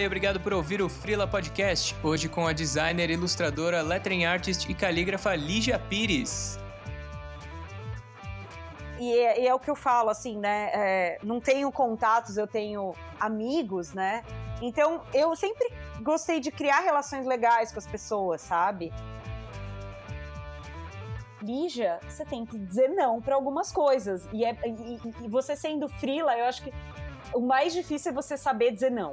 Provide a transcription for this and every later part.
Olá e obrigado por ouvir o Freela Podcast, hoje com a designer, ilustradora, lettering artist e calígrafa Lígia Pires. E é o que eu falo, assim, né? Não tenho contatos, eu tenho amigos, né? Então, eu sempre gostei de criar relações legais com as pessoas, sabe? Lígia, você tem que dizer não para algumas coisas. E você sendo freela, eu acho que o mais difícil é você saber dizer não.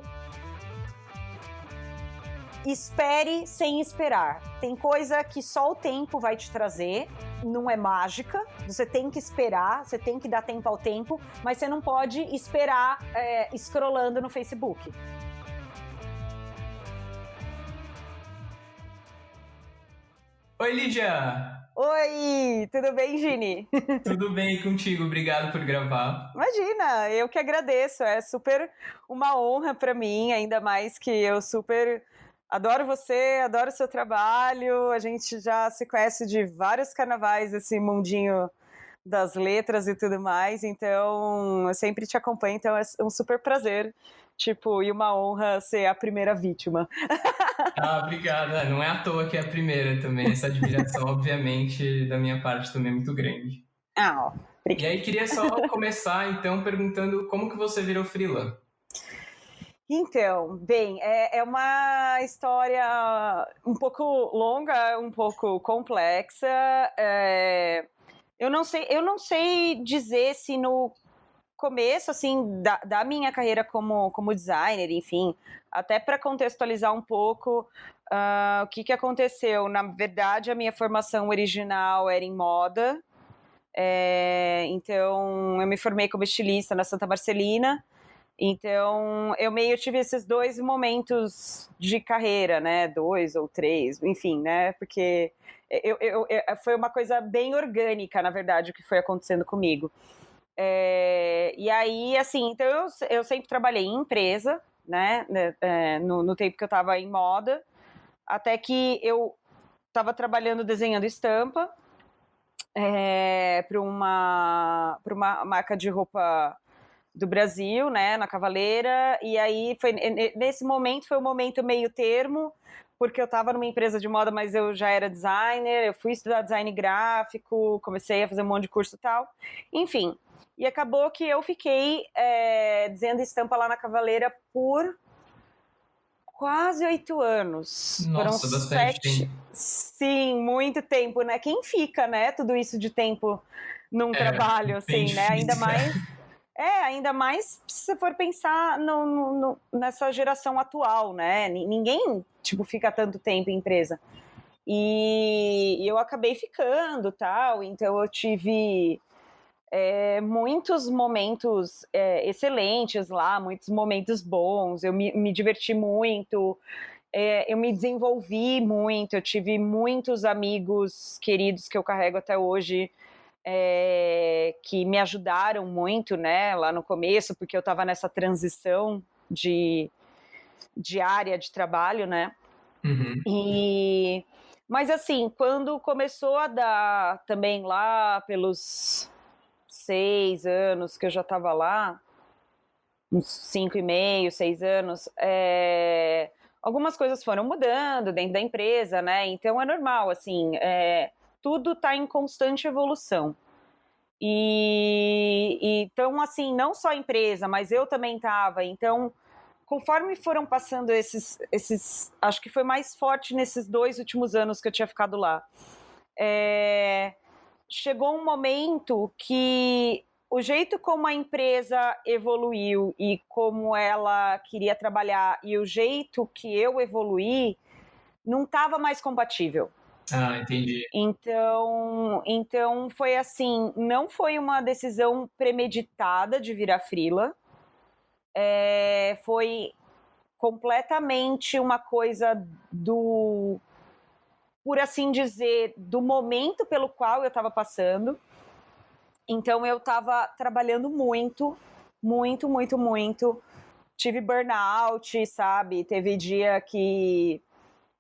Espere sem esperar. Tem coisa que só o tempo vai te trazer, não é mágica. Você tem que esperar, você tem que dar tempo ao tempo, mas você não pode esperar scrollando no Facebook. Oi, Lígia! Oi, tudo bem, Gini? Tudo bem contigo? Obrigado por gravar. Imagina, eu que agradeço. É super uma honra para mim, ainda mais que eu super adoro você, adoro o seu trabalho. A gente já se conhece de vários carnavais, esse mundinho das letras e tudo mais. Então, eu sempre te acompanho, então é um super prazer. Tipo, e uma honra ser a primeira vítima. Obrigado. Não é à toa que é a primeira também. Essa admiração, obviamente, da minha parte também é muito grande. Obrigada. E aí, queria só começar, então, perguntando como que você virou freela? Então, bem, é uma história um pouco longa, um pouco complexa. Eu não sei dizer se no começo, assim, da minha carreira como designer, enfim, até para contextualizar um pouco o que aconteceu. Na verdade, a minha formação original era em moda, então eu me formei como estilista na Santa Marcelina. Então, eu meio tive esses dois momentos de carreira, né? 2 ou 3, enfim, né? Porque foi uma coisa bem orgânica, na verdade, o que foi acontecendo comigo. E aí, assim, então eu sempre trabalhei em empresa, né? No tempo que eu estava em moda, até que eu estava trabalhando desenhando estampa para uma marca de roupa do Brasil, né, na Cavaleira, e aí nesse momento foi um momento meio termo, porque eu estava numa empresa de moda, mas eu já era designer, eu fui estudar design gráfico, comecei a fazer um monte de curso e tal, enfim, e acabou que eu fiquei desenhando estampa lá na Cavaleira por quase 8 anos. Nossa, foram bastante 7, tempo. sim, muito tempo, né, quem fica, né, tudo isso de tempo num trabalho, Bem assim, né, difícil. ainda mais se você for pensar nessa geração atual, né? Ninguém, tipo, fica tanto tempo em empresa. E eu acabei ficando, tal, então eu tive muitos momentos excelentes lá, muitos momentos bons, eu me diverti muito, eu me desenvolvi muito, eu tive muitos amigos queridos que eu carrego até hoje, que me ajudaram muito, né, lá no começo, porque eu estava nessa transição de área de trabalho, né? Uhum. Mas assim, quando começou a dar também lá pelos 6 anos que eu já estava lá, uns 5,5, 6 anos, algumas coisas foram mudando dentro da empresa, né? Então é normal, assim, tudo está em constante evolução. Então, assim, não só a empresa, mas eu também estava. Então, conforme foram passando esses, acho que foi mais forte nesses 2 últimos anos que eu tinha ficado lá. Chegou um momento que o jeito como a empresa evoluiu e como ela queria trabalhar e o jeito que eu evoluí não estava mais compatível. Entendi. Então foi assim, não foi uma decisão premeditada de virar freela, foi completamente uma coisa por assim dizer, do momento pelo qual eu estava passando. Então eu estava trabalhando muito, muito, muito, muito. Tive burnout, sabe? Teve dia que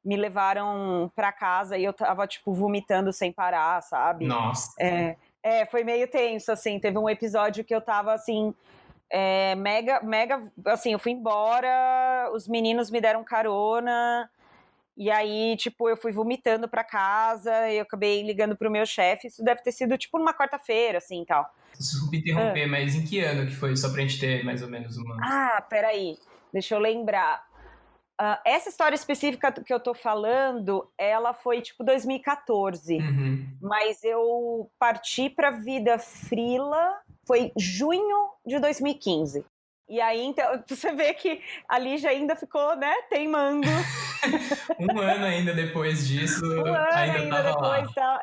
me levaram para casa e eu tava, tipo, vomitando sem parar, sabe? Nossa. Foi meio tenso, assim. Teve um episódio que eu tava, assim, Mega, mega, assim, eu fui embora, os meninos me deram carona, e aí, tipo, eu fui vomitando pra casa, e eu acabei ligando pro meu chefe, isso deve ter sido, tipo, numa quarta-feira, assim, tal. Desculpa Ah, interromper, mas em que ano que foi? Só pra gente ter mais ou menos uma... peraí, deixa eu lembrar. Essa história específica que eu tô falando, ela foi, tipo, 2014, Uhum. mas eu parti pra vida freela, foi junho de 2015. E aí, então, você vê que a Lígia ainda ficou, né, teimando. Um ano ainda depois disso, Um ano ainda ainda tava lá. depois, tá?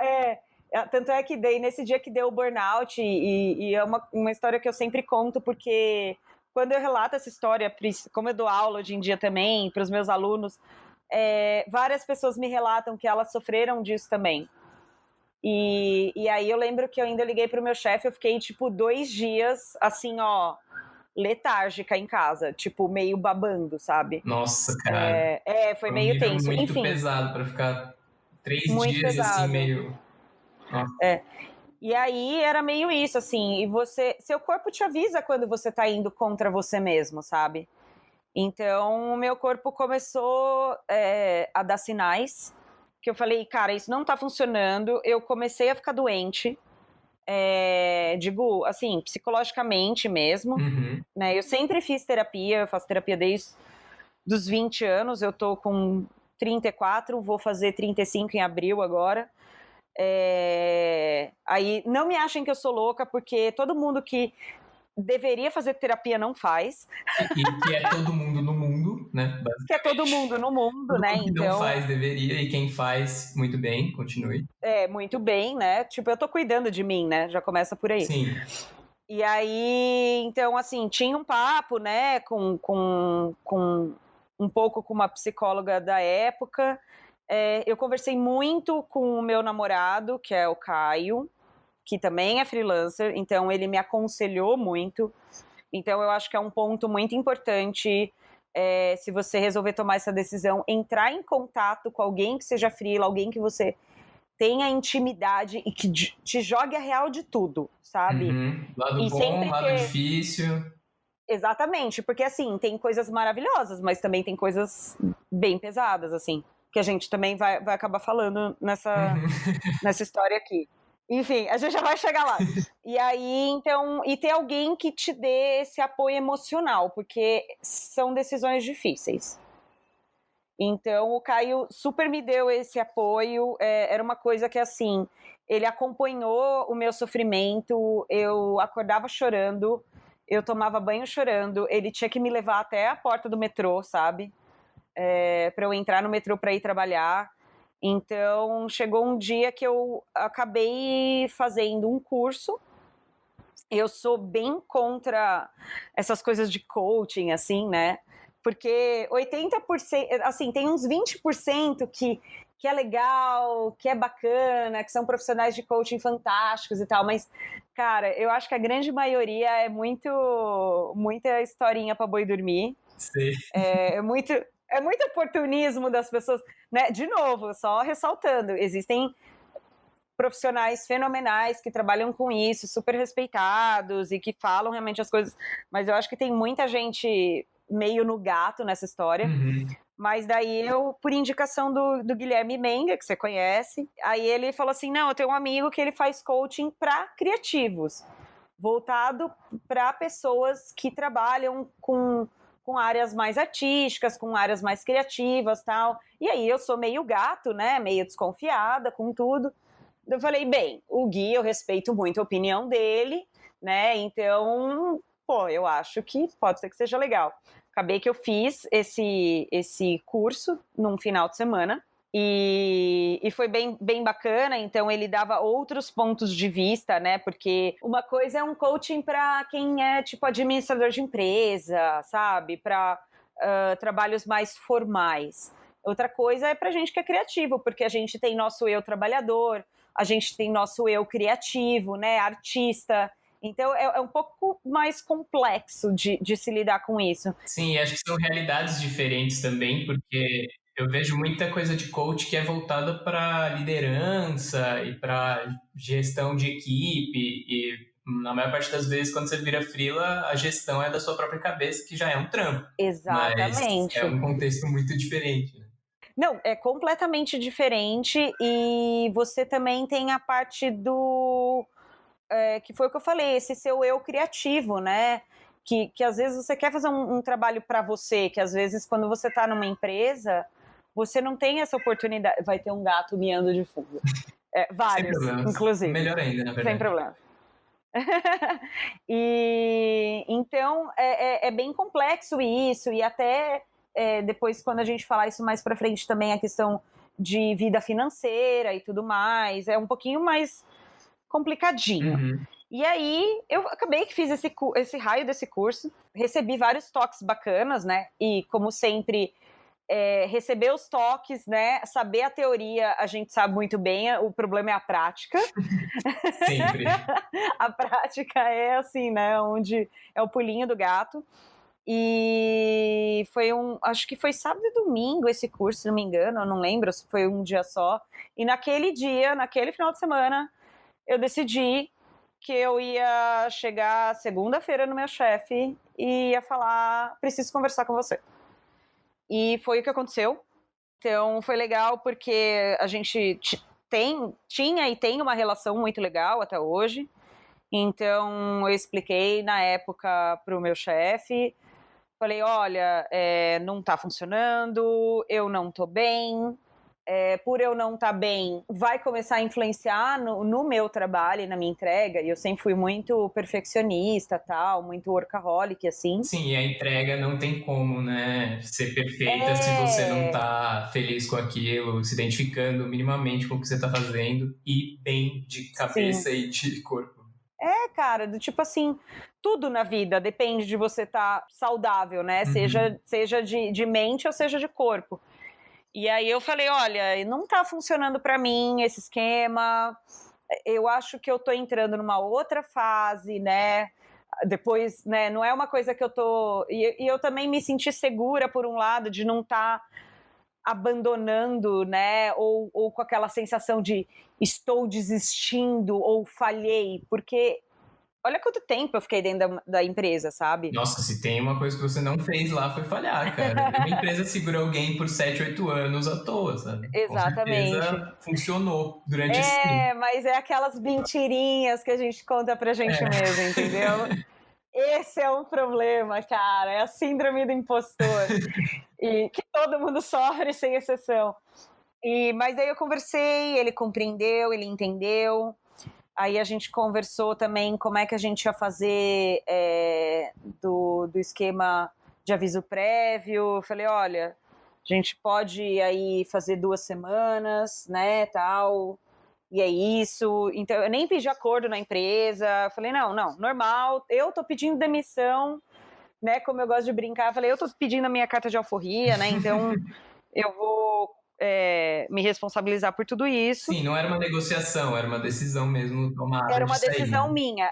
Tanto é que dei, nesse dia que deu o burnout, e é uma história que eu sempre conto, porque quando eu relato essa história, como eu dou aula hoje em dia também, para os meus alunos, várias pessoas me relatam que elas sofreram disso também. E aí eu lembro que eu ainda liguei pro meu chefe, eu fiquei, tipo, 2 dias, assim, ó, letárgica em casa, tipo, meio babando, sabe? Nossa, cara. Foi Foi um meio nível tenso. muito Enfim, pesado pra ficar 3 muito dias assim, pesado. meio. Nossa. E aí era meio isso, assim, e seu corpo te avisa quando você tá indo contra você mesmo, sabe? Então, o meu corpo começou a dar sinais, que eu falei, cara, isso não tá funcionando. Eu comecei a ficar doente, digo, assim, psicologicamente mesmo, Uhum. né? Eu sempre fiz terapia, eu faço terapia desde os 20 anos, eu tô com 34, vou fazer 35 em abril agora. Aí não me achem que eu sou louca, porque todo mundo que deveria fazer terapia não faz, E que é todo mundo no mundo, né? que é todo Basicamente. mundo no mundo, Todo né? mundo que não Então, faz deveria, e quem faz, muito bem, continue. muito bem, né? Tipo, eu tô cuidando de mim, né? Já começa por aí. Sim. E aí, então, assim, tinha um papo, né, com um pouco com uma psicóloga da época. Eu conversei muito com o meu namorado, que é o Caio, que também é freelancer, então ele me aconselhou muito. Então eu acho que é um ponto muito importante, se você resolver tomar essa decisão, entrar em contato com alguém que seja freela, alguém que você tenha intimidade e que te jogue a real de tudo, sabe? Uhum. Lado E bom, sempre lado ter. difícil. Exatamente, porque assim, tem coisas maravilhosas, mas também tem coisas bem pesadas, assim, que a gente também vai acabar falando Uhum. nessa história aqui. Enfim, a gente já vai chegar lá. E aí, então, e ter alguém que te dê esse apoio emocional, porque são decisões difíceis. Então, o Caio super me deu esse apoio. Era uma coisa que, assim, ele acompanhou o meu sofrimento. Eu acordava chorando, eu tomava banho chorando. Ele tinha que me levar até a porta do metrô, sabe? Para eu entrar no metrô para ir trabalhar. Então, chegou um dia que eu acabei fazendo um curso. Eu sou bem contra essas coisas de coaching, assim, né? Porque 80%, assim, tem uns 20% que é legal, que é bacana, que são profissionais de coaching fantásticos e tal, mas, cara, eu acho que a grande maioria é muita historinha para boi dormir. Sei. É muito oportunismo das pessoas, né? De novo, só ressaltando, existem profissionais fenomenais que trabalham com isso, super respeitados e que falam realmente as coisas, mas eu acho que tem muita gente meio no gato nessa história. Uhum. Mas daí eu, por indicação do Guilherme Menga, que você conhece, aí ele falou assim: não, eu tenho um amigo que ele faz coaching para criativos, voltado para pessoas que trabalham com áreas mais artísticas, com áreas mais criativas, tal. E aí eu sou meio gato, né? Meio desconfiada com tudo. Eu falei, bem, o Gui, eu respeito muito a opinião dele, né? Então, pô, eu acho que pode ser que seja legal. Acabei que eu fiz esse curso num final de semana e foi bem, bem bacana. Então, ele dava outros pontos de vista, né? Porque uma coisa é um coaching para quem é tipo administrador de empresa, sabe? Para trabalhos mais formais. Outra coisa é para gente que é criativo, porque a gente tem nosso eu trabalhador, a gente tem nosso eu criativo, né, artista. Então é um pouco mais complexo de se lidar com isso. Sim, acho que são realidades diferentes também, porque eu vejo muita coisa de coach que é voltada para liderança e para gestão de equipe, e Na maior parte das vezes, quando você vira freela, a gestão é da sua própria cabeça, que já é um trampo. Mas Exatamente. é um contexto muito diferente, né? Não, é completamente diferente e você também tem a parte do... que foi o que eu falei, esse seu eu criativo, né? Que às vezes você quer fazer um trabalho para você, que às vezes quando você está numa empresa, você não tem essa oportunidade. Vai ter um gato miando de fundo. Sem Vários, problemas. inclusive. Melhor ainda, na verdade. Sem problema. E então é bem complexo isso, e até depois, quando a gente falar isso mais para frente, também a questão de vida financeira e tudo mais, é um pouquinho mais complicadinho. Uhum. E aí eu acabei que fiz esse raio desse curso, recebi vários toques bacanas, né? E como sempre, receber os toques, né? Saber a teoria, a gente sabe muito bem, o problema é a prática. Sempre. A prática é assim, né? Onde é o pulinho do gato. E foi acho que foi sábado e domingo esse curso, se não me engano, eu não lembro se foi um dia só. E naquele final de semana, eu decidi que eu ia chegar segunda-feira no meu chefe e ia falar: preciso conversar com você. E foi o que aconteceu. Então foi legal porque a gente tinha e tem uma relação muito legal até hoje. Então eu expliquei na época para o meu chefe, falei: olha, não está funcionando, eu não estou bem, por eu não estar bem, vai começar a influenciar no meu trabalho e na minha entrega, e eu sempre fui muito perfeccionista, tal, muito workaholic, assim. Sim, e a entrega não tem como, né, ser perfeita se você não tá feliz com aquilo, se identificando minimamente com o que você tá fazendo e bem de cabeça e de corpo. Cara, do tipo assim, tudo na vida depende de você estar saudável, né? Uhum. Seja de mente ou seja de corpo. E aí eu falei: olha, não tá funcionando para mim esse esquema, eu acho que eu tô entrando numa outra fase, né? Depois, né, não é uma coisa que eu tô... E eu também me senti segura, por um lado, de não estar abandonando, né? Ou com aquela sensação de estou desistindo ou falhei, porque olha quanto tempo eu fiquei dentro da empresa, sabe? Nossa, se tem uma coisa que você não fez lá foi falhar, cara. Uma empresa segura alguém por 7, 8 anos à toa, sabe? Com Exatamente. certeza funcionou durante esse tempo. Mas é aquelas mentirinhas que a gente conta pra gente mesmo, entendeu? Esse é um problema, cara. É a síndrome do impostor. E que todo mundo sofre, sem exceção. Mas aí eu conversei, ele compreendeu, ele entendeu. Aí a gente conversou também como é que a gente ia fazer do esquema de aviso prévio. Eu falei: olha, a gente pode aí fazer 2 semanas, né, tal, e é isso. Então eu nem pedi acordo na empresa. Eu falei: não, normal, eu tô pedindo demissão, né, como eu gosto de brincar. Eu falei: eu tô pedindo a minha carta de alforria, né, então eu vou me responsabilizar por tudo isso. Sim, não era uma negociação, era uma decisão mesmo tomada Era uma de sair, decisão né? minha,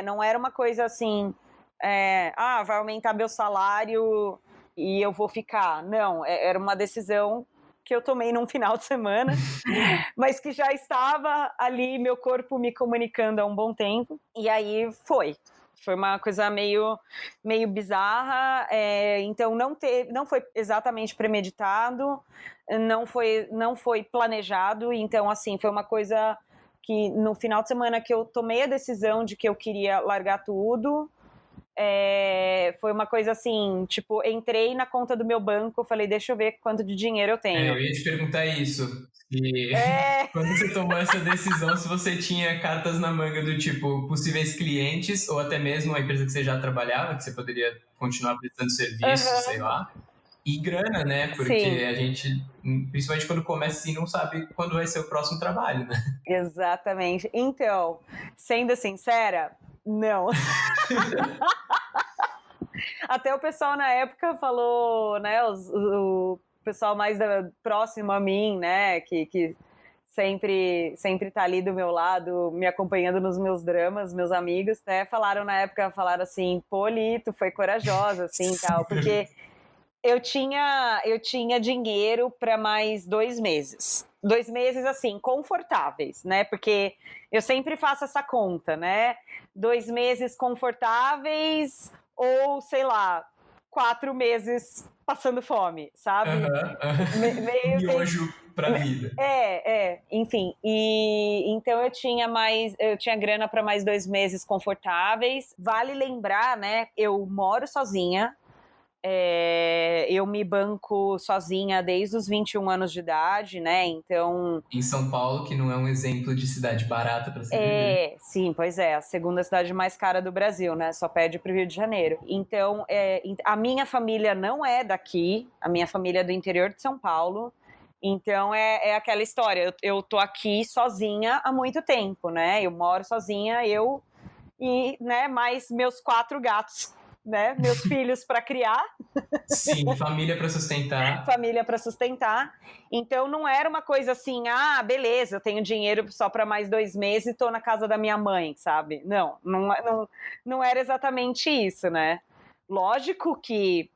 não era uma coisa assim, vai aumentar meu salário e eu vou ficar. Não, era uma decisão que eu tomei num final de semana, mas que já estava ali, meu corpo me comunicando há um bom tempo, e aí foi uma coisa meio bizarra, então não foi exatamente premeditado, não foi planejado, então assim, foi uma coisa que no final de semana que eu tomei a decisão de que eu queria largar tudo, foi uma coisa assim, tipo, entrei na conta do meu banco, falei: deixa eu ver quanto de dinheiro eu tenho. Eu ia te perguntar isso. Quando você tomou essa decisão, se você tinha cartas na manga do tipo possíveis clientes ou até mesmo uma empresa que você já trabalhava, que você poderia continuar prestando serviço, sei lá. E grana, né? Porque Sim. a gente, principalmente quando começa assim, não sabe quando vai ser o próximo trabalho, né? Exatamente. Então, sendo sincera, não. Até o pessoal na época falou, né, o pessoal mais próximo a mim, né, que sempre tá ali do meu lado, me acompanhando nos meus dramas, meus amigos, né, falaram assim: pô, Li, tu foi corajosa, assim, tal, porque eu tinha dinheiro para mais 2 meses. 2 meses, assim, confortáveis, né? Porque eu sempre faço essa conta, né? 2 meses confortáveis ou, sei lá, 4 meses passando fome, sabe? Meio miojo pra vida. Enfim. E então eu tinha grana para mais 2 meses confortáveis. Vale lembrar, né? Eu moro sozinha. Eu me banco sozinha desde os 21 anos de idade, né? Então. Em São Paulo, que não é um exemplo de cidade barata para se viver. Sim, pois é, a segunda cidade mais cara do Brasil, né? Só perde pro Rio de Janeiro. Então, a minha família não é daqui, a minha família é do interior de São Paulo. Então é aquela história, eu tô aqui sozinha há muito tempo, né? Eu moro sozinha, e, né, mais meus 4 gatos, né? Meus filhos para criar. Sim, família para sustentar. Família para sustentar. Então não era uma coisa assim, beleza, eu tenho dinheiro só para mais 2 meses e tô na casa da minha mãe, sabe? Não era exatamente isso, né? Lógico que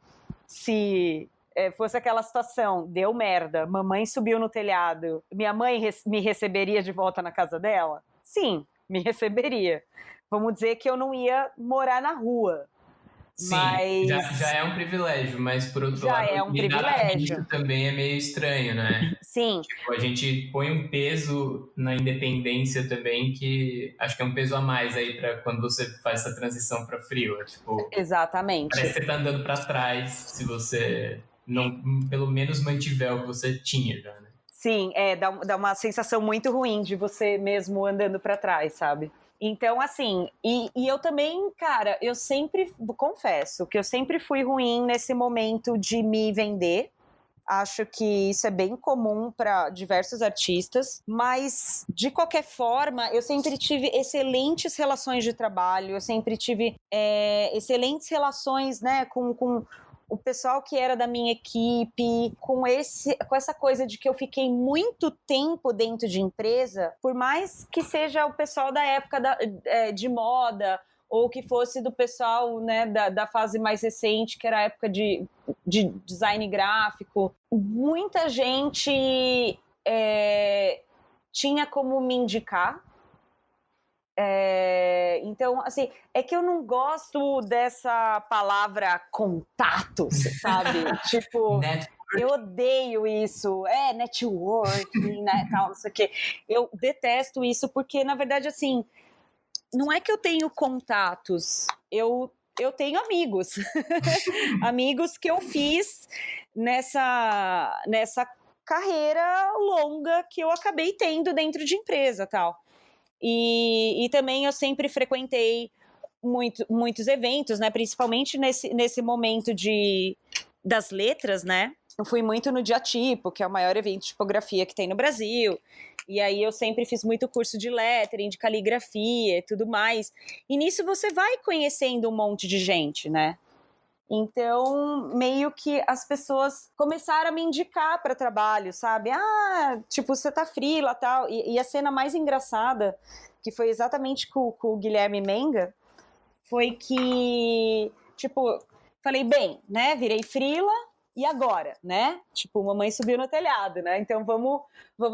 se fosse aquela situação, deu merda, mamãe subiu no telhado, minha mãe me receberia de volta na casa dela? Sim, me receberia. Vamos dizer que eu não ia morar na rua. Sim, mas... já é um privilégio, mas por outro já lado, é um lidar com privilégio. isso também é meio estranho, né? Sim. Tipo, a gente põe um peso na independência também que acho que é um peso a mais aí para quando você faz essa transição para freela. Tipo, exatamente. Parece que você tá andando para trás se você não, pelo menos mantiver o que você tinha já, né? Sim, dá uma sensação muito ruim de você mesmo andando para trás, sabe? Então, assim, e eu também, cara, eu sempre, confesso, que eu sempre fui ruim nesse momento de me vender. Acho que isso é bem comum para diversos artistas, mas de qualquer forma, eu sempre tive excelentes relações de trabalho, eu sempre tive excelentes relações, né, com o pessoal que era da minha equipe, com essa coisa de que eu fiquei muito tempo dentro de empresa, por mais que seja o pessoal da época de moda, ou que fosse do pessoal, né, da fase mais recente, que era a época de design gráfico. Muita gente tinha como me indicar. Então, assim, é que eu não gosto dessa palavra contatos, sabe? Tipo, eu odeio isso. Networking, né, tal, não sei o quê. Eu detesto isso porque, na verdade, assim, não é que eu tenho contatos, eu tenho amigos. Amigos que eu fiz nessa carreira longa que eu acabei tendo dentro de empresa, tal. E também eu sempre frequentei muitos eventos, né? Principalmente nesse momento das letras, né? Eu fui muito no Diatipo, que é o maior evento de tipografia que tem no Brasil. E aí eu sempre fiz muito curso de lettering, de caligrafia e tudo mais. E nisso você vai conhecendo um monte de gente, né? Então, meio que as pessoas começaram a me indicar para trabalho, sabe? Tipo, você tá freela e tal. E a cena mais engraçada, que foi exatamente com o Guilherme Menga, foi que, tipo, falei, bem, né? Virei freela, e agora, né? Tipo, mamãe subiu no telhado, né? Então vamos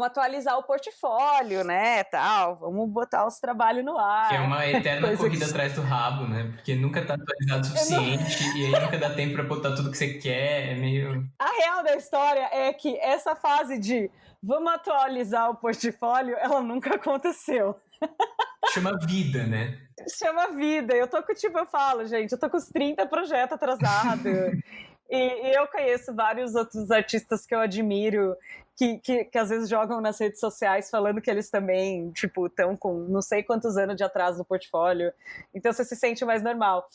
atualizar o portfólio, né? Tal, vamos botar os trabalhos no ar. Que é uma eterna corrida atrás do rabo, né? Porque nunca tá atualizado o suficiente e aí nunca dá tempo pra botar tudo que você quer, é meio... A real da história é que essa fase de vamos atualizar o portfólio, ela nunca aconteceu. Chama vida, né? Chama vida. Eu falo, gente, eu tô com os 30 projetos atrasados. E eu conheço vários outros artistas que eu admiro, que às vezes jogam nas redes sociais falando que eles também, tipo, estão com não sei quantos anos de atraso no portfólio. Então você se sente mais normal.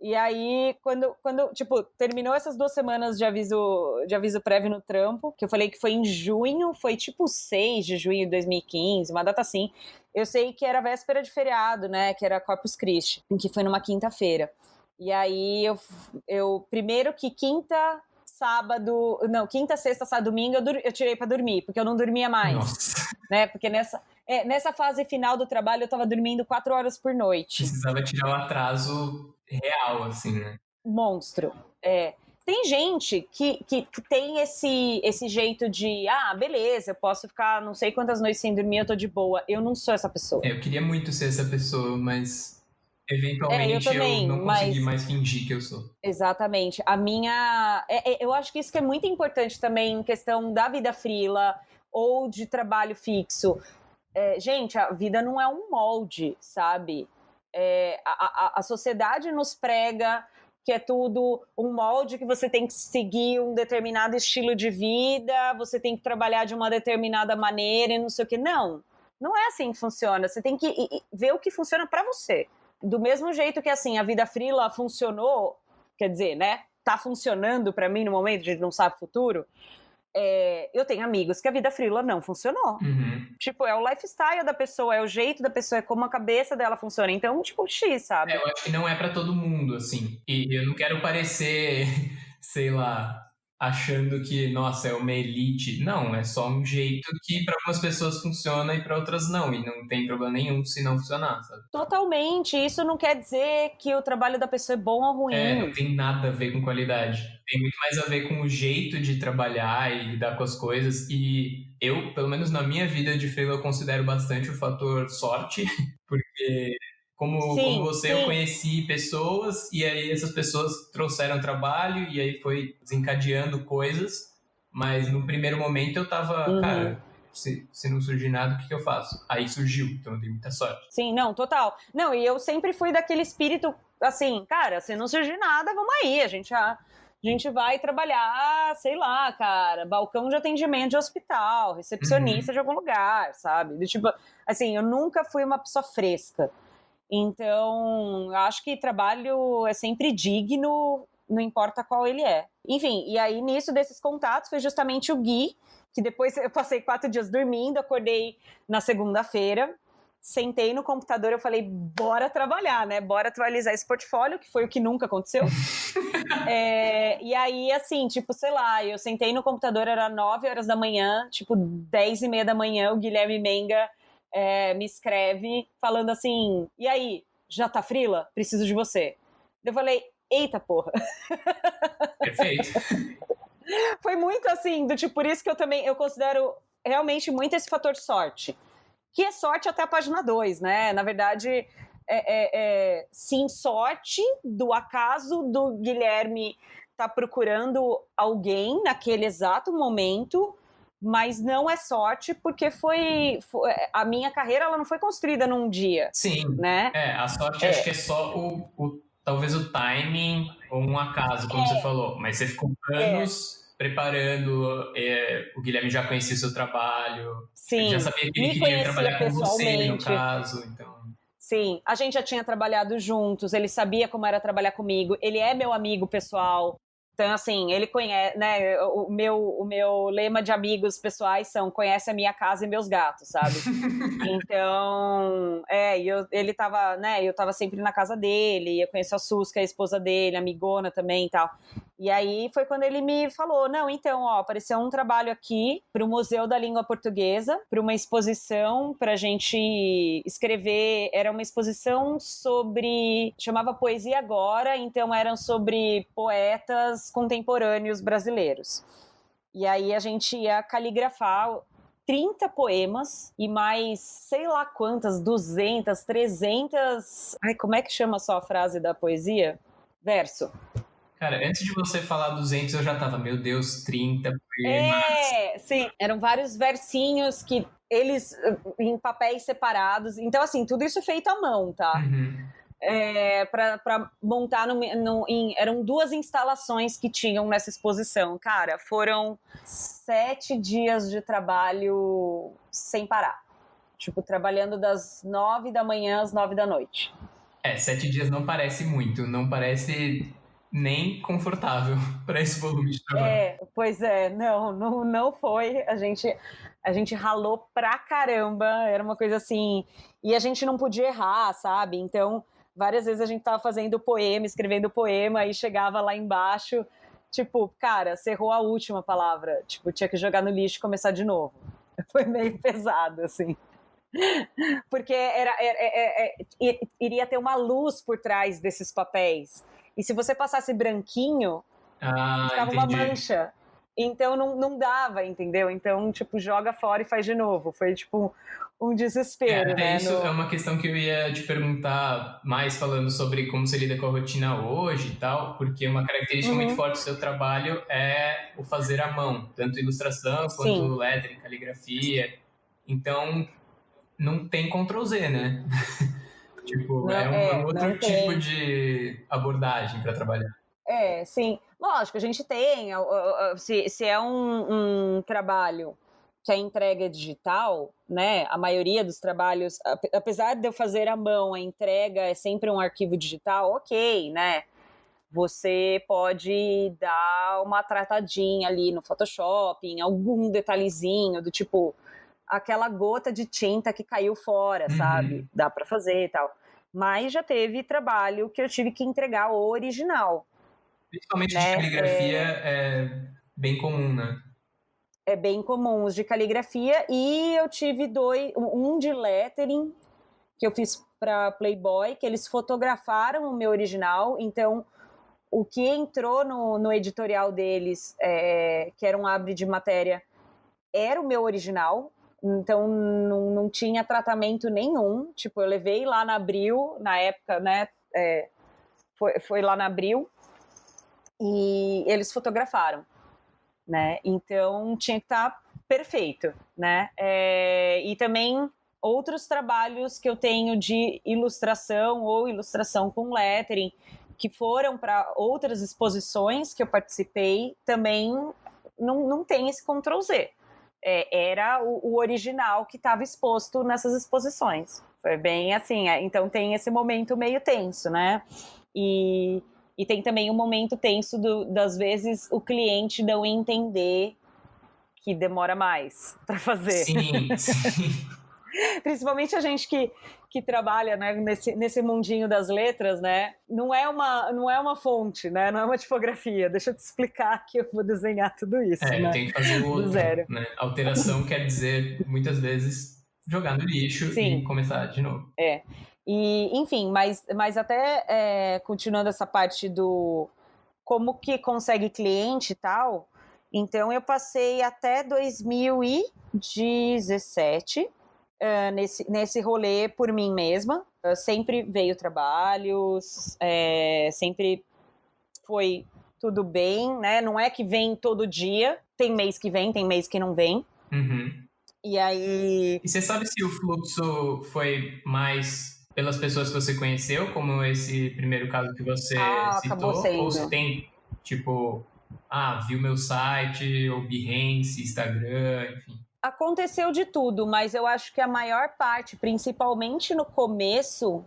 E aí, quando tipo, terminou essas 2 semanas de aviso prévio no trampo, que eu falei que foi em junho, foi tipo 6 de junho de 2015, uma data assim. Eu sei que era véspera de feriado, né, que era Corpus Christi, que foi numa quinta-feira. E aí, eu primeiro que quinta, sexta, sábado, domingo, eu tirei pra dormir, porque eu não dormia mais. Nossa. Né, porque nessa fase final do trabalho, eu tava dormindo 4 horas por noite. Precisava tirar um atraso real, assim, né? Monstro. Tem gente que tem esse jeito de, beleza, eu posso ficar não sei quantas noites sem dormir, eu tô de boa. Eu não sou essa pessoa. Eu queria muito ser essa pessoa, mas eventualmente eu também, não consegui mas... mais fingir que eu sou. Exatamente. A minha... eu acho que isso que é muito importante também em questão da vida freela ou de trabalho fixo. Gente, a vida não é um molde, sabe? A sociedade nos prega que é tudo um molde, que você tem que seguir um determinado estilo de vida, você tem que trabalhar de uma determinada maneira e não sei o quê. Não é assim que funciona. Você tem que ver o que funciona para você. Do mesmo jeito que, assim, a vida freela funcionou, quer dizer, né? Tá funcionando para mim no momento, a gente não sabe o futuro. Eu tenho amigos que a vida freela não funcionou. Uhum. Tipo, é o lifestyle da pessoa, é o jeito da pessoa, é como a cabeça dela funciona. Então, tipo, X, sabe? Eu acho que não é pra todo mundo, assim. E eu não quero parecer, sei lá, achando que, nossa, é uma elite. Não, é só um jeito que pra algumas pessoas funciona e pra outras não. E não tem problema nenhum se não funcionar, sabe? Totalmente. Isso não quer dizer que o trabalho da pessoa é bom ou ruim. Não tem nada a ver com qualidade. Tem muito mais a ver com o jeito de trabalhar e lidar com as coisas. E eu, pelo menos na minha vida de freela, eu considero bastante o fator sorte, porque como você, eu conheci pessoas e aí essas pessoas trouxeram trabalho e aí foi desencadeando coisas. Mas no primeiro momento eu tava, cara, se não surgir nada, o que eu faço? Aí surgiu, então eu dei muita sorte. Sim, não, total. Não, e eu sempre fui daquele espírito, assim, cara, se não surgir nada, vamos aí, a gente vai trabalhar, sei lá, cara, balcão de atendimento de hospital, recepcionista de algum lugar, sabe? Tipo, assim, eu nunca fui uma pessoa fresca. Então, eu acho que trabalho é sempre digno, não importa qual ele é. Enfim, e aí nisso desses contatos foi justamente o Gui, que depois eu passei 4 dias dormindo, acordei na segunda-feira, sentei no computador, eu falei, bora trabalhar, né? Bora atualizar esse portfólio, que foi o que nunca aconteceu. E aí, assim, tipo, sei lá, eu sentei no computador, era 9 horas da manhã, tipo, 10:30 da manhã, o Guilherme Menga me escreve falando assim, e aí, já tá freela? Preciso de você. Eu falei, eita porra. Perfeito. Foi muito assim, do tipo, por isso que eu considero realmente muito esse fator sorte. Que é sorte até a página 2, né? Na verdade, sim, sorte do acaso do Guilherme tá procurando alguém naquele exato momento, mas não é sorte porque foi a minha carreira ela não foi construída num dia. Sim, né? A sorte acho que é só talvez o timing ou um acaso, como você falou, mas você ficou anos preparando, o Guilherme já conhecia o seu trabalho, Sim, já sabia que ele me queria trabalhar com você, no pessoalmente. caso, então... Sim, a gente já tinha trabalhado juntos, ele sabia como era trabalhar comigo, ele é meu amigo pessoal. Então, assim, ele conhece, né? O meu lema de amigos pessoais são: conhece a minha casa e meus gatos, sabe? Então, ele tava, né? Eu tava sempre na casa dele, eu conheço a Sus, que é a esposa dele, amigona também e tal. E aí foi quando ele me falou: não, então, apareceu um trabalho aqui para o Museu da Língua Portuguesa, para uma exposição para a gente escrever. Era uma exposição chamava Poesia Agora, então eram sobre poetas contemporâneos brasileiros. E aí a gente ia caligrafar 30 poemas e mais sei lá quantas, 200, 300... Ai, como é que chama só a frase da poesia? Verso. Cara, antes de você falar 200, eu já tava, meu Deus, 30 poemas. Sim, eram vários versinhos que eles em papéis separados. Então, assim, tudo isso feito à mão, tá? Para montar eram 2 instalações que tinham nessa exposição. Cara, foram 7 dias de trabalho sem parar. Tipo, trabalhando das 9 da manhã às 9 da noite. 7 dias não parece muito, não parece nem confortável para esse volume de trabalho. Pois é, não foi. A gente ralou pra caramba, era uma coisa assim, e a gente não podia errar, sabe? Então, várias vezes a gente tava fazendo poema, escrevendo poema, e chegava lá embaixo, tipo, cara, você errou a última palavra, tipo, tinha que jogar no lixo e começar de novo. Foi meio pesado, assim. Porque iria ter uma luz por trás desses papéis. E se você passasse branquinho, ficava uma mancha. Então não dava, entendeu? Então, tipo, joga fora e faz de novo. Foi, tipo, um desespero, né? Isso é uma questão que eu ia te perguntar mais falando sobre como você lida com a rotina hoje e tal, porque uma característica muito forte do seu trabalho é o fazer à mão, tanto ilustração quanto lettering, caligrafia. Então, não tem Ctrl Z, né? Tipo, não, é um outro tipo tem. de abordagem para trabalhar. Sim. Lógico, a gente tem. Se é um trabalho que a entrega é digital, né? A maioria dos trabalhos, apesar de eu fazer à mão, a entrega é sempre um arquivo digital, ok, né? Você pode dar uma tratadinha ali no Photoshop, em algum detalhezinho, do tipo, aquela gota de tinta que caiu fora, sabe? Dá para fazer e tal. Mas já teve trabalho que eu tive que entregar o original. Principalmente de caligrafia é bem comum, né? É bem comum os de caligrafia, e eu tive um de lettering que eu fiz para Playboy, que eles fotografaram o meu original, então o que entrou no editorial deles, que era um abre de matéria, era o meu original, então não tinha tratamento nenhum, tipo, eu levei lá na Abril, na época, né, foi lá na Abril, e eles fotografaram, né, então tinha que estar perfeito, né, e também outros trabalhos que eu tenho de ilustração ou ilustração com lettering, que foram para outras exposições que eu participei, também não tem esse Ctrl Z. Era o original que estava exposto nessas exposições. Foi bem assim, então tem esse momento meio tenso, né? E tem também um momento tenso das vezes o cliente não entender que demora mais para fazer. Sim, sim. Principalmente a gente que trabalha, né, nesse mundinho das letras, né? Não é uma fonte, né? Não é uma tipografia. Deixa eu te explicar que eu vou desenhar tudo isso, né? Tem que fazer o outro, do zero. Né? Alteração quer dizer, muitas vezes, jogar no lixo e começar de novo. E, enfim, mas até continuando essa parte do como que consegue cliente e tal, então eu passei até 2017 nesse rolê por mim mesma. Sempre veio trabalhos, sempre foi tudo bem, né? Não é que vem todo dia, tem mês que vem, tem mês que não vem. E aí... E você sabe se o fluxo foi mais pelas pessoas que você conheceu, como esse primeiro caso que você acabou citou, sendo. ou se tem, tipo, viu meu site, ou Behance, Instagram, enfim? Aconteceu de tudo, mas eu acho que a maior parte, principalmente no começo,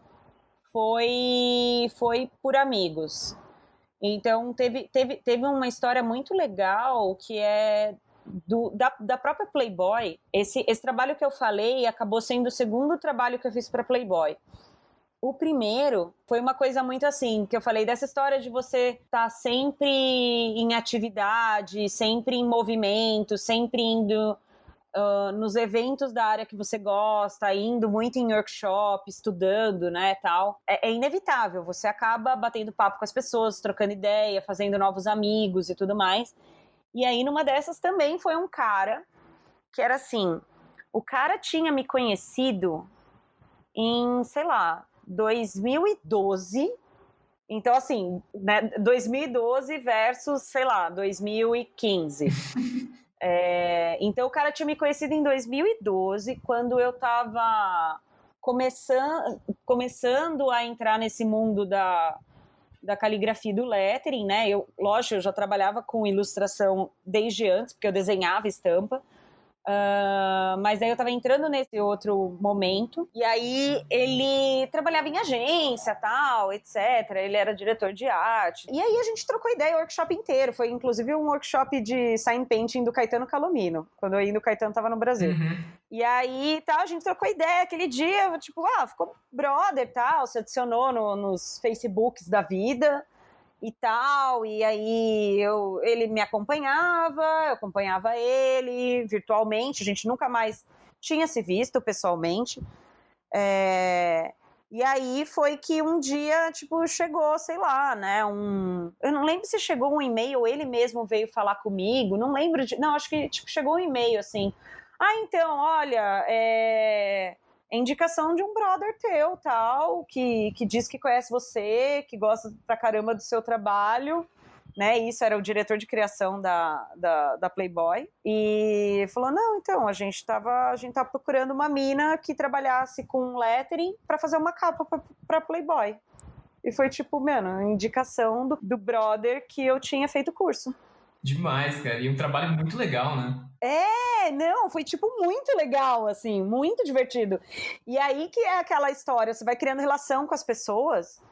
foi por amigos. Então, teve uma história muito legal que é da própria Playboy. Esse trabalho que eu falei acabou sendo o segundo trabalho que eu fiz para Playboy. O primeiro foi uma coisa muito assim, que eu falei dessa história de você estar sempre em atividade, sempre em movimento, sempre indo nos eventos da área que você gosta, indo muito em workshop, estudando, né, tal. É inevitável, você acaba batendo papo com as pessoas, trocando ideia, fazendo novos amigos e tudo mais. E aí, numa dessas também foi um cara que era assim, o cara tinha me conhecido em, sei lá, 2012. Então, assim, né, 2012 versus, sei lá, 2015. Então, o cara tinha me conhecido em 2012, quando eu estava começando a entrar nesse mundo da caligrafia e do lettering, né? Lógico, eu já trabalhava com ilustração desde antes, porque eu desenhava estampa. Mas aí eu tava entrando nesse outro momento, e aí ele trabalhava em agência, tal, etc. Ele era diretor de arte. E aí a gente trocou ideia o workshop inteiro. Foi inclusive um workshop de sign painting do Caetano Calomino, quando ainda o Caetano tava no Brasil. E aí, tá, a gente trocou ideia aquele dia, tipo, ficou brother, tal, se adicionou nos Facebooks da vida e tal, e aí ele me acompanhava, eu acompanhava ele virtualmente, a gente nunca mais tinha se visto pessoalmente, E aí foi que um dia, tipo, chegou, sei lá, né, eu não lembro se chegou um e-mail ou ele mesmo veio falar comigo, não lembro não, acho que, tipo, chegou um e-mail, assim, então, olha, indicação de um brother teu, tal, que diz que conhece você, que gosta pra caramba do seu trabalho, né, isso era o diretor de criação da Playboy, e falou, não, então, a gente tava procurando uma mina que trabalhasse com lettering pra fazer uma capa pra Playboy. E foi tipo, mano, indicação do brother que eu tinha feito curso. Demais, cara, e um trabalho muito legal, né? Não, foi tipo muito legal, assim, muito divertido. E aí que é aquela história, você vai criando relação com as pessoas,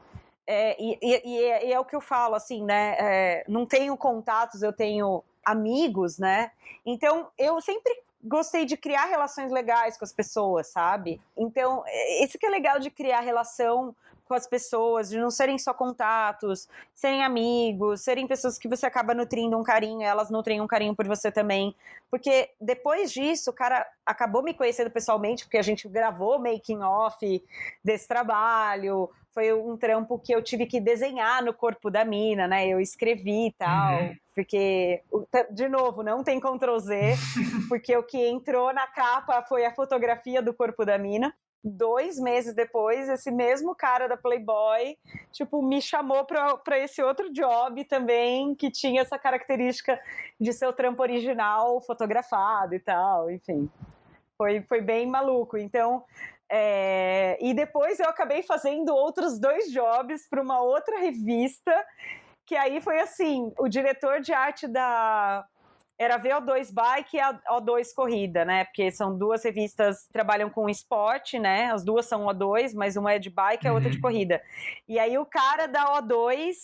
e é o que eu falo, assim, né? Não tenho contatos, eu tenho amigos, né? Então, eu sempre gostei de criar relações legais com as pessoas, sabe? Então, esse que é legal de criar relação com as pessoas, de não serem só contatos, serem amigos, serem pessoas que você acaba nutrindo um carinho, elas nutrem um carinho por você também. Porque depois disso, o cara acabou me conhecendo pessoalmente, porque a gente gravou making off desse trabalho, foi um trampo que eu tive que desenhar no corpo da mina, né? Eu escrevi e tal, porque, de novo, não tem Ctrl+Z, porque o que entrou na capa foi a fotografia do corpo da mina. 2 meses depois, esse mesmo cara da Playboy, tipo, me chamou pra esse outro job também, que tinha essa característica de ser o trampo original fotografado e tal, enfim. Foi bem maluco. Então, e depois eu acabei fazendo outros 2 jobs para uma outra revista, que aí foi assim, o diretor de arte era a VO2 Bike e a O2 Corrida, né? Porque são 2 revistas que trabalham com esporte, né? As 2 são O2, mas uma é de bike e a outra de corrida. E aí o cara da O2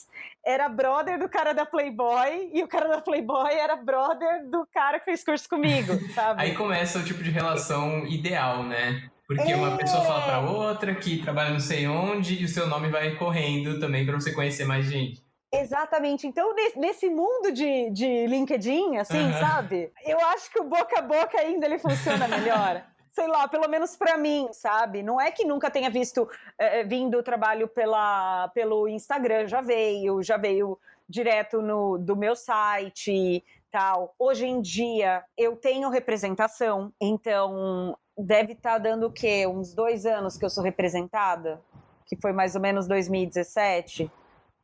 era brother do cara da Playboy e o cara da Playboy era brother do cara que fez curso comigo, sabe? Aí começa o tipo de relação ideal, né? Porque uma pessoa fala pra outra que trabalha não sei onde e o seu nome vai correndo também pra você conhecer mais gente. Exatamente. Então, nesse mundo de LinkedIn, assim, sabe? Eu acho que o boca a boca ainda ele funciona melhor. Sei lá, pelo menos pra mim, sabe? Não é que nunca tenha vindo o trabalho pelo Instagram, já veio direto do meu site, tal. Hoje em dia, eu tenho representação, então deve estar dando o quê? Uns 2 anos que eu sou representada, que foi mais ou menos 2017.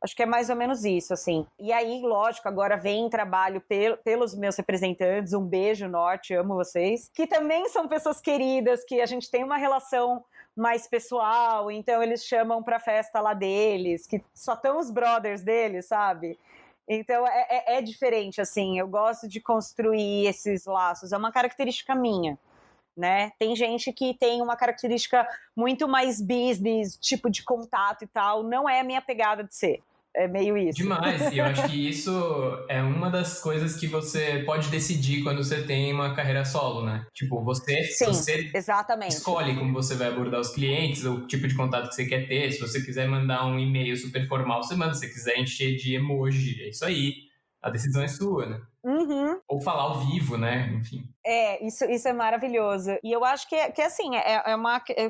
Acho que é mais ou menos isso, assim. E aí, lógico, agora vem trabalho pelos meus representantes. Um beijo, Norte, amo vocês. Que também são pessoas queridas, que a gente tem uma relação mais pessoal, então eles chamam pra festa lá deles, que só estão os brothers deles, sabe? Então é diferente, assim. Eu gosto de construir esses laços. É uma característica minha. Né? Tem gente que tem uma característica muito mais business, tipo de contato e tal. Não é a minha pegada de ser. É meio isso. Demais, e eu acho que isso é uma das coisas que você pode decidir quando você tem uma carreira solo, né? Tipo, Sim, você exatamente. escolhe como você vai abordar os clientes, o tipo de contato que você quer ter. Se você quiser mandar um e-mail super formal, você manda. Se você quiser encher de emoji, é isso aí. A decisão é sua, né? Ou falar ao vivo, né? Enfim. Isso é maravilhoso. E eu acho que assim,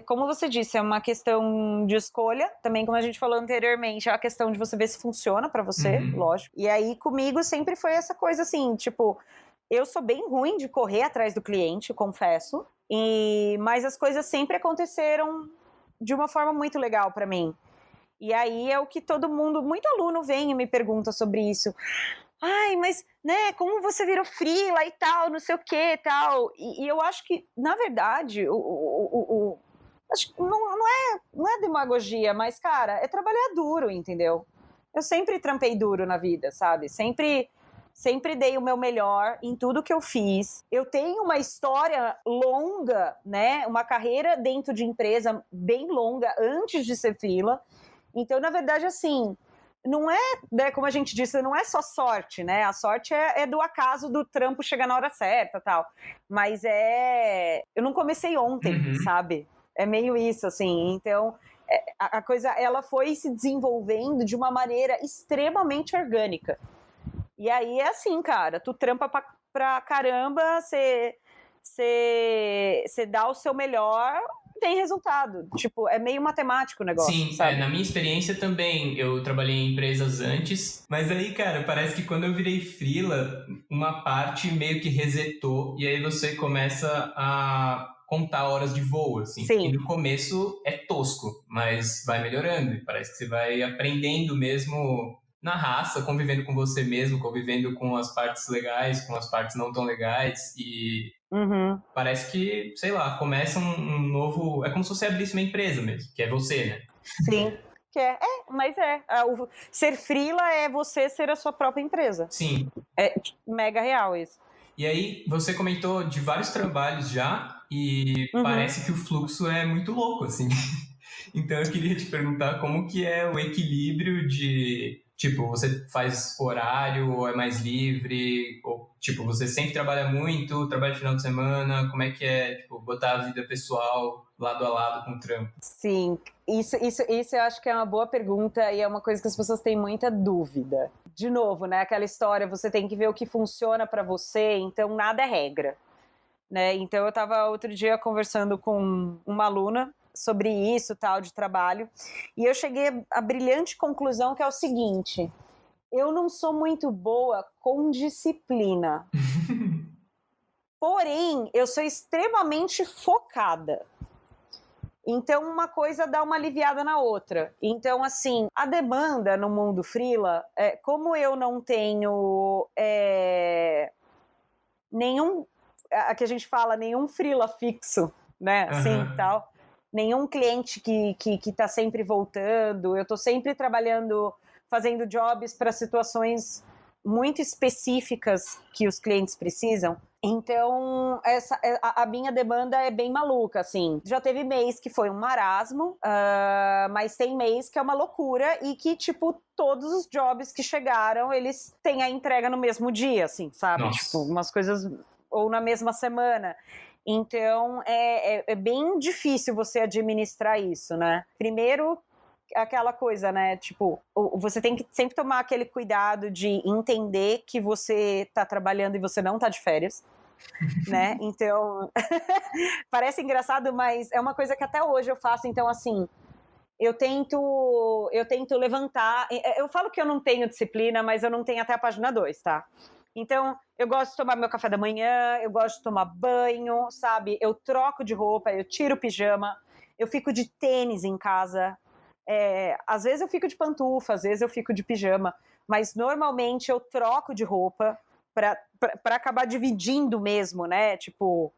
como você disse, é uma questão de escolha, também como a gente falou anteriormente, é a questão de você ver se funciona pra você, lógico. E aí, comigo, sempre foi essa coisa assim, tipo, eu sou bem ruim de correr atrás do cliente, confesso, mas as coisas sempre aconteceram de uma forma muito legal pra mim. E aí é o que todo mundo, muito aluno vem e me pergunta sobre isso. Mas, né, como você virou freela e tal, não sei o que e tal. E eu acho que, na verdade, acho que não é demagogia, mas, cara, é trabalhar duro, entendeu? Eu sempre trampei duro na vida, sabe? Sempre dei o meu melhor em tudo que eu fiz. Eu tenho uma história longa, né? Uma carreira dentro de empresa bem longa antes de ser freela. Então, na verdade, assim, não é, né, como a gente disse, não é só sorte, né? A sorte é do acaso do trampo chegar na hora certa, tal. Mas eu não comecei ontem, sabe? É meio isso, assim. Então, a coisa, ela foi se desenvolvendo de uma maneira extremamente orgânica. E aí é assim, cara, tu trampa pra caramba, você dá o seu melhor tem resultado. Tipo, é meio matemático o negócio, Sim, sabe? na minha experiência também, eu trabalhei em empresas antes, mas aí, cara, parece que quando eu virei freela, uma parte meio que resetou, e aí você começa a contar horas de voo, assim. Sim. E no começo é tosco, mas vai melhorando, e parece que você vai aprendendo mesmo na raça, convivendo com você mesmo, convivendo com as partes legais, com as partes não tão legais, e parece que, sei lá, começa um novo... É como se você abrisse uma empresa mesmo, que é você, né? Sim. Mas ser freela é você ser a sua própria empresa. Sim. É mega real isso. E aí, você comentou de vários trabalhos já, e parece que o fluxo é muito louco, assim. Então eu queria te perguntar como que é o equilíbrio de, tipo, você faz horário ou é mais livre, ou, tipo, você sempre trabalha muito, trabalha no final de semana, como é que é, tipo, botar a vida pessoal lado a lado com o trampo? Sim, isso eu acho que é uma boa pergunta e é uma coisa que as pessoas têm muita dúvida. De novo, né, aquela história, você tem que ver o que funciona para você, então nada é regra, né? Então eu estava outro dia conversando com uma aluna sobre isso, tal, de trabalho, e eu cheguei à brilhante conclusão que é o seguinte: eu não sou muito boa com disciplina. Porém, eu sou extremamente focada. Então, uma coisa dá uma aliviada na outra. Então, assim, a demanda no mundo freela, como eu não tenho nenhum, que a gente fala, nenhum freela fixo, né, assim, tal, nenhum cliente que tá sempre voltando, eu tô sempre trabalhando, fazendo jobs para situações muito específicas que os clientes precisam. Então, a minha demanda é bem maluca, assim. Já teve mês que foi um marasmo, mas tem mês que é uma loucura e que, tipo, todos os jobs que chegaram, eles têm a entrega no mesmo dia, assim, sabe? Nossa. Tipo, umas coisas... Ou na mesma semana. Então, é bem difícil você administrar isso, né? Primeiro, aquela coisa, né? Tipo, você tem que sempre tomar aquele cuidado de entender que você tá trabalhando e você não tá de férias, né? Então, parece engraçado, mas é uma coisa que até hoje eu faço. Então, assim, eu tento levantar. Eu falo que eu não tenho disciplina, mas eu não tenho até a página 2, tá? Então, eu gosto de tomar meu café da manhã, eu gosto de tomar banho, sabe? Eu troco de roupa, eu tiro o pijama, eu fico de tênis em casa. Às vezes eu fico de pantufa, às vezes eu fico de pijama, mas normalmente eu troco de roupa para acabar dividindo mesmo, né? Tipo,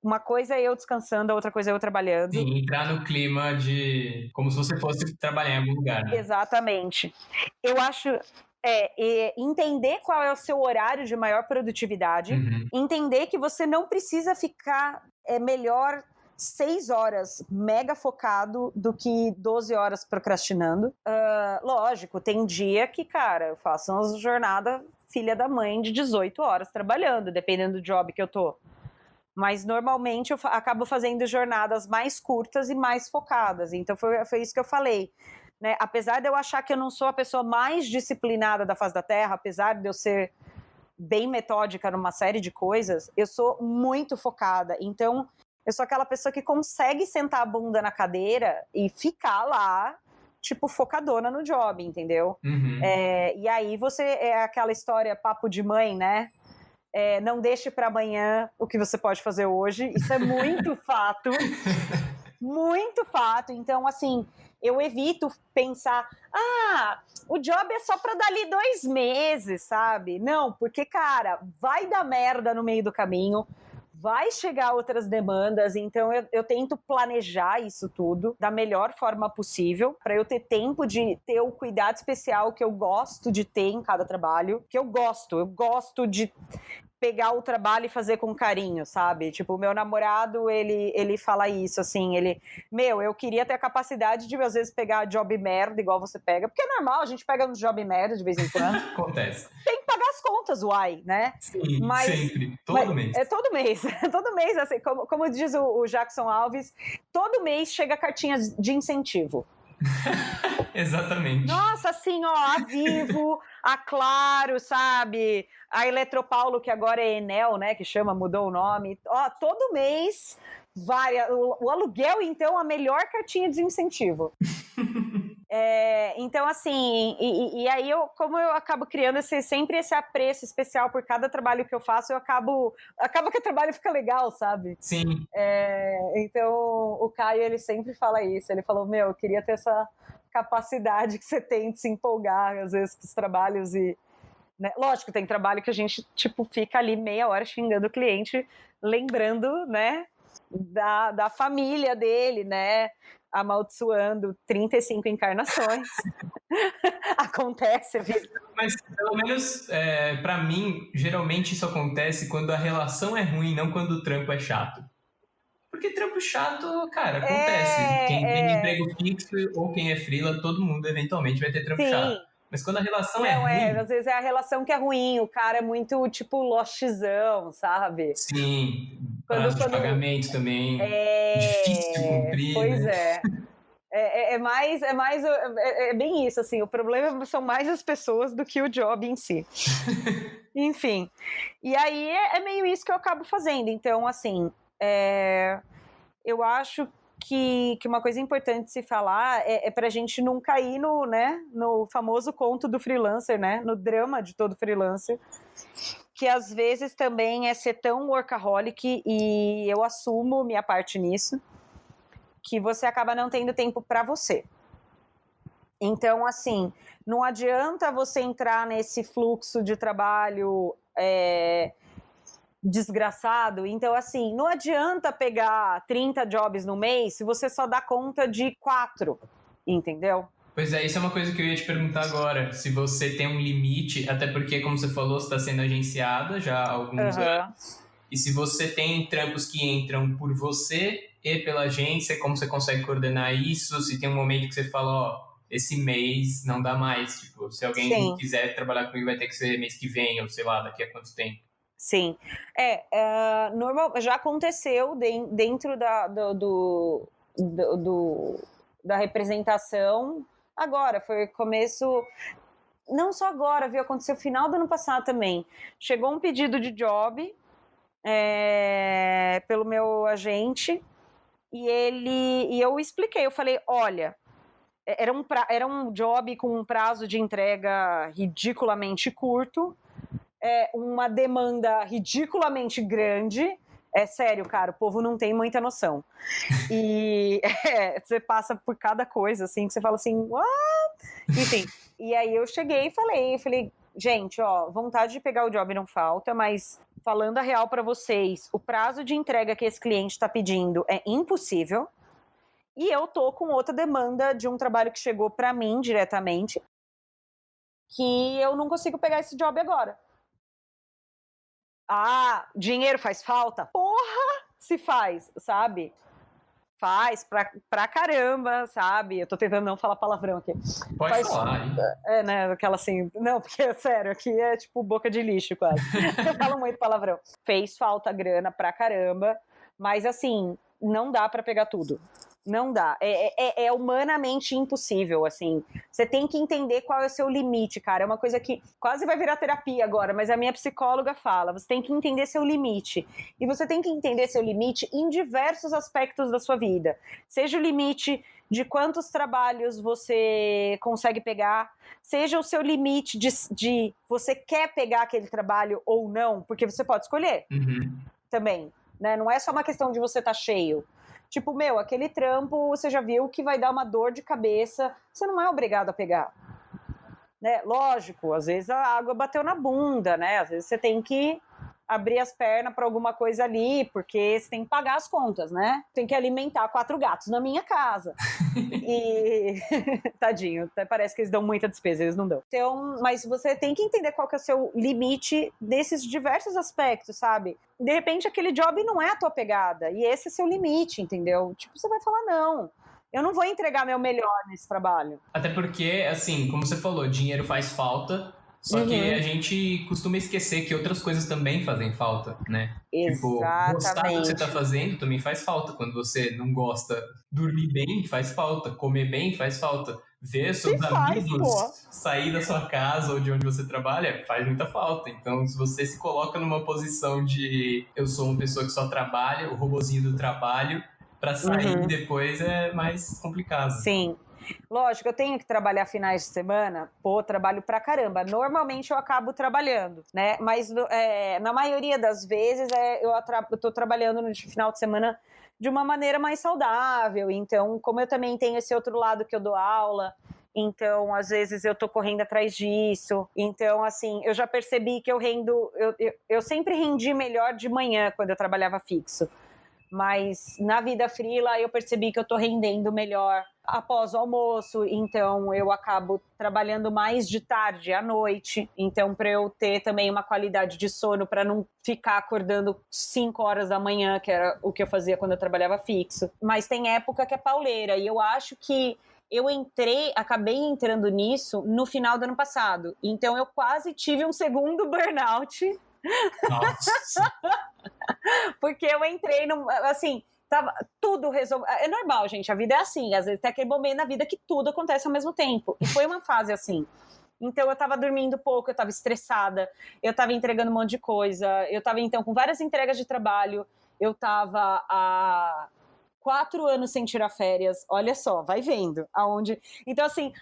uma coisa é eu descansando, a outra coisa é eu trabalhando. Sim, entrar no clima de... como se você fosse trabalhar em algum lugar, né? Exatamente. Eu acho... entender qual é o seu horário de maior produtividade, entender que você não precisa ficar melhor 6 horas mega focado do que 12 horas procrastinando. Lógico, tem dia que, cara, eu faço umas jornadas filha da mãe de 18 horas trabalhando, dependendo do job que eu tô. Mas normalmente eu acabo fazendo jornadas mais curtas e mais focadas. Então foi isso que eu falei. Né? Apesar de eu achar que eu não sou a pessoa mais disciplinada da face da Terra, apesar de eu ser bem metódica numa série de coisas, eu sou muito focada. Então, eu sou aquela pessoa que consegue sentar a bunda na cadeira e ficar lá, tipo, focadona no job, entendeu? E aí você, é aquela história papo de mãe, né? Não deixe para amanhã o que você pode fazer hoje. Isso é muito fato. Muito fato. Então, assim, eu evito pensar, o job é só para dali 2 meses, sabe? Não, porque, cara, vai dar merda no meio do caminho, vai chegar outras demandas, então eu tento planejar isso tudo da melhor forma possível, para eu ter tempo de ter o cuidado especial que eu gosto de ter em cada trabalho, que eu gosto de pegar o trabalho e fazer com carinho, sabe? Tipo, o meu namorado, ele fala isso, assim, eu queria ter a capacidade de, às vezes, pegar job merda, igual você pega, porque é normal, a gente pega um job merda de vez em quando. Acontece. Tem que pagar as contas, uai, né? Sim, sempre, todo mês. Todo mês, todo mês, assim, como diz o Jackson Alves, todo mês chega cartinhas de incentivo. Exatamente. Nossa, assim, ó, a Vivo, a Claro, sabe? A Eletropaulo, que agora é Enel, né? Que mudou o nome. Ó, todo mês O aluguel, então, a melhor cartinha de incentivo. Então, assim, e aí, como eu acabo criando sempre esse apreço especial por cada trabalho que eu faço, acaba que o trabalho fica legal, sabe? Sim. Então, o Caio, ele sempre fala isso. Ele falou, eu queria ter essa capacidade que você tem de se empolgar, às vezes, com os trabalhos e... Né? Lógico, tem trabalho que a gente, fica ali meia hora xingando o cliente, lembrando, né, da família dele, né, amaldiçoando 35 encarnações. Acontece, viu? Mas, pelo menos, pra mim, geralmente isso acontece quando a relação é ruim, não quando o trampo é chato. Porque trampo chato, cara, acontece. Quem tem emprego fixo ou quem é freela, todo mundo eventualmente vai ter trampo chato. Mas quando a relação é ruim... às vezes é a relação que é ruim, o cara é muito, lostzão, sabe? Sim, prazo de pagamento também, difícil cumprir, pois né? É bem isso, assim, o problema são mais as pessoas do que o job em si. Enfim, e aí é meio isso que eu acabo fazendo. Então, assim, eu acho que uma coisa importante de se falar é pra gente não cair no famoso conto do freelancer, né? No drama de todo freelancer, que às vezes também é ser tão workaholic, e eu assumo minha parte nisso, que você acaba não tendo tempo para você. Então, assim, não adianta você entrar nesse fluxo de trabalho desgraçado. Então, assim, não adianta pegar 30 jobs no mês se você só dá conta de 4, entendeu? Pois é, isso é uma coisa que eu ia te perguntar agora, se você tem um limite, até porque, como você falou, você está sendo agenciada já há alguns anos, e se você tem trampos que entram por você e pela agência, como você consegue coordenar isso, se tem um momento que você fala, esse mês não dá mais, tipo, se alguém quiser trabalhar comigo vai ter que ser mês que vem, ou sei lá, daqui a quanto tempo. Sim, normal, já aconteceu dentro da representação. Agora, foi começo, não só agora, viu? Aconteceu no final do ano passado também. Chegou um pedido de job pelo meu agente e eu expliquei, eu falei, olha, era um job com um prazo de entrega ridiculamente curto, uma demanda ridiculamente grande. É sério, cara, o povo não tem muita noção. E você passa por cada coisa, assim, que você fala assim, what? Enfim, e aí eu cheguei e falei, gente, vontade de pegar o job não falta, mas falando a real pra vocês, o prazo de entrega que esse cliente tá pedindo é impossível, e eu tô com outra demanda de um trabalho que chegou pra mim diretamente, que eu não consigo pegar esse job agora. Dinheiro faz falta? Porra, se faz, sabe? Faz pra caramba, sabe? Eu tô tentando não falar palavrão aqui. Pode falar, hein? Né? Aquela assim... Não, porque, sério, aqui é tipo boca de lixo quase. Eu falo muito palavrão. Fez falta grana pra caramba, mas assim, não dá pra pegar tudo. Não dá. É humanamente impossível, assim. Você tem que entender qual é o seu limite, cara. É uma coisa que quase vai virar terapia agora, mas a minha psicóloga fala, você tem que entender seu limite. E você tem que entender seu limite em diversos aspectos da sua vida. Seja o limite de quantos trabalhos você consegue pegar, seja o seu limite de você quer pegar aquele trabalho ou não, porque você pode escolher também, né? Não é só uma questão de você estar cheio. Tipo, aquele trampo, você já viu que vai dar uma dor de cabeça, você não é obrigado a pegar. Né? Lógico, às vezes a água bateu na bunda, né? Às vezes você tem que abrir as pernas para alguma coisa ali, porque você tem que pagar as contas, né? Tem que alimentar 4 gatos na minha casa. E... Tadinho, até parece que eles dão muita despesa, eles não dão. Então, mas você tem que entender qual que é o seu limite desses diversos aspectos, sabe? De repente, aquele job não é a tua pegada, e esse é seu limite, entendeu? Tipo, você vai falar, não, eu não vou entregar meu melhor nesse trabalho. Até porque, assim, como você falou, dinheiro faz falta, Só que a gente costuma esquecer que outras coisas também fazem falta, né? Tipo, gostar do que você tá fazendo também faz falta. Quando você não gosta, dormir bem faz falta, comer bem faz falta. Ver seus amigos sair da sua casa ou de onde você trabalha faz muita falta. Então, se você se coloca numa posição de eu sou uma pessoa que só trabalha, o robozinho do trabalho, pra sair depois é mais complicado. Sim. Lógico, eu tenho que trabalhar finais de semana, trabalho pra caramba. Normalmente eu acabo trabalhando, né? Mas na maioria das vezes eu tô trabalhando no final de semana de uma maneira mais saudável. Então, como eu também tenho esse outro lado que eu dou aula, então às vezes eu tô correndo atrás disso. Então, assim, eu já percebi que eu sempre rendi melhor de manhã quando eu trabalhava fixo. Mas na vida freela eu percebi que eu tô rendendo melhor após o almoço, então eu acabo trabalhando mais de tarde à noite, então para eu ter também uma qualidade de sono, para não ficar acordando 5 horas da manhã, que era o que eu fazia quando eu trabalhava fixo. Mas tem época que é pauleira, e eu acho que eu acabei entrando nisso no final do ano passado, então eu quase tive um segundo burnout. Nossa. Porque eu entrei assim, tava tudo resolvido. É normal, gente, a vida é assim, às vezes tem aquele momento na vida que tudo acontece ao mesmo tempo. E foi uma fase assim. Então eu tava dormindo pouco, eu tava estressada, eu tava entregando um monte de coisa, eu tava então com várias entregas de trabalho, eu tava há 4 anos sem tirar férias, olha só, vai vendo aonde. Então, assim,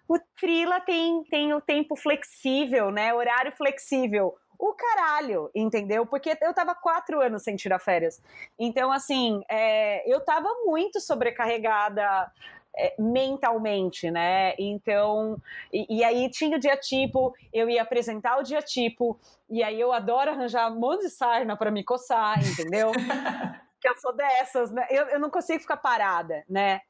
o freela tem o tempo flexível, né? Horário flexível. O caralho, entendeu? Porque eu tava 4 anos sem tirar férias. Então, assim, eu tava muito sobrecarregada mentalmente, né? Então, e aí tinha o dia tipo, eu ia apresentar o dia tipo, e aí eu adoro arranjar um monte de sarna pra me coçar, entendeu? Que eu sou dessas, né? Eu não consigo ficar parada, né?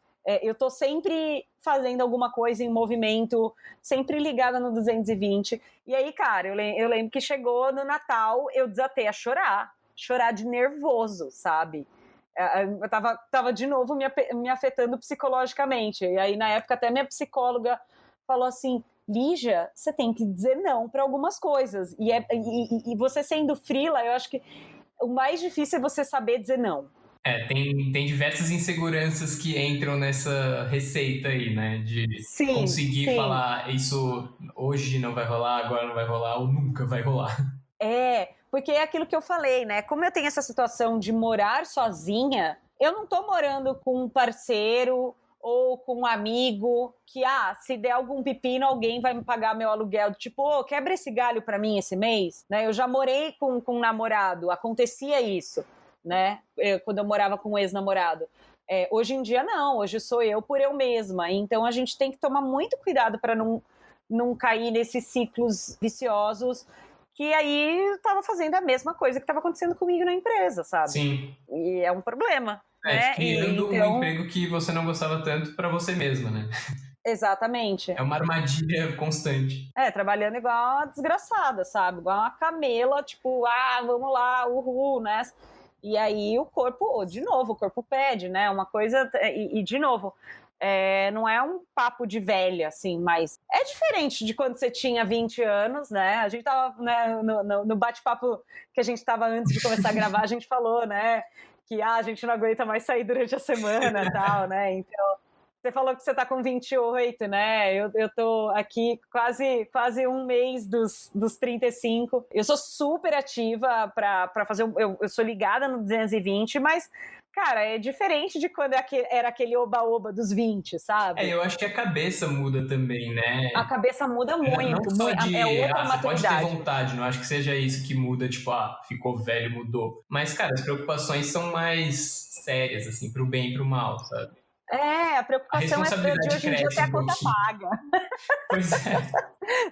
Eu tô sempre fazendo alguma coisa em movimento, sempre ligada no 220. E aí, cara, eu lembro que chegou no Natal, eu desatei a chorar de nervoso, sabe? Eu tava de novo me afetando psicologicamente. E aí, na época, até minha psicóloga falou assim: Lígia, você tem que dizer não para algumas coisas. E você sendo freela, eu acho que o mais difícil é você saber dizer não. Tem diversas inseguranças que entram nessa receita aí, né? De conseguir falar isso hoje não vai rolar, agora não vai rolar, ou nunca vai rolar. Porque é aquilo que eu falei, né? Como eu tenho essa situação de morar sozinha, eu não tô morando com um parceiro ou com um amigo que, se der algum pepino, alguém vai me pagar meu aluguel. Tipo, quebra esse galho pra mim esse mês, né? Eu já morei com um namorado, acontecia isso, né? Quando eu morava com um ex-namorado. Hoje em dia, não. Hoje sou eu por eu mesma. Então, a gente tem que tomar muito cuidado para não cair nesses ciclos viciosos que aí estava fazendo a mesma coisa que estava acontecendo comigo na empresa, sabe? Sim. E é um problema. Né? Criando um emprego que você não gostava tanto para você mesma, né? Exatamente. É uma armadilha constante. Trabalhando igual uma desgraçada, sabe? Igual uma camela, tipo, vamos lá, uhul, né? E aí o corpo, de novo, o corpo pede, né? Uma coisa, e de novo, não é um papo de velha, assim, mas é diferente de quando você tinha 20 anos, né? A gente tava, né, no bate-papo que a gente tava antes de começar a gravar, a gente falou, né, que a gente não aguenta mais sair durante a semana e tal, né? Então, você falou que você tá com 28, né? Eu tô aqui quase um mês dos 35. Eu sou super ativa pra fazer. Eu sou ligada no 220, mas, cara, é diferente de quando era aquele oba-oba dos 20, sabe? Eu acho que a cabeça muda também, né? A cabeça muda muito. Não só de, outra você pode ter maturidade. vontade, não acho que seja isso que muda, tipo, ficou velho, mudou. Mas, cara, as preocupações são mais sérias, assim, pro bem e pro mal, sabe? A preocupação de hoje em dia ter a conta paga. Pois é.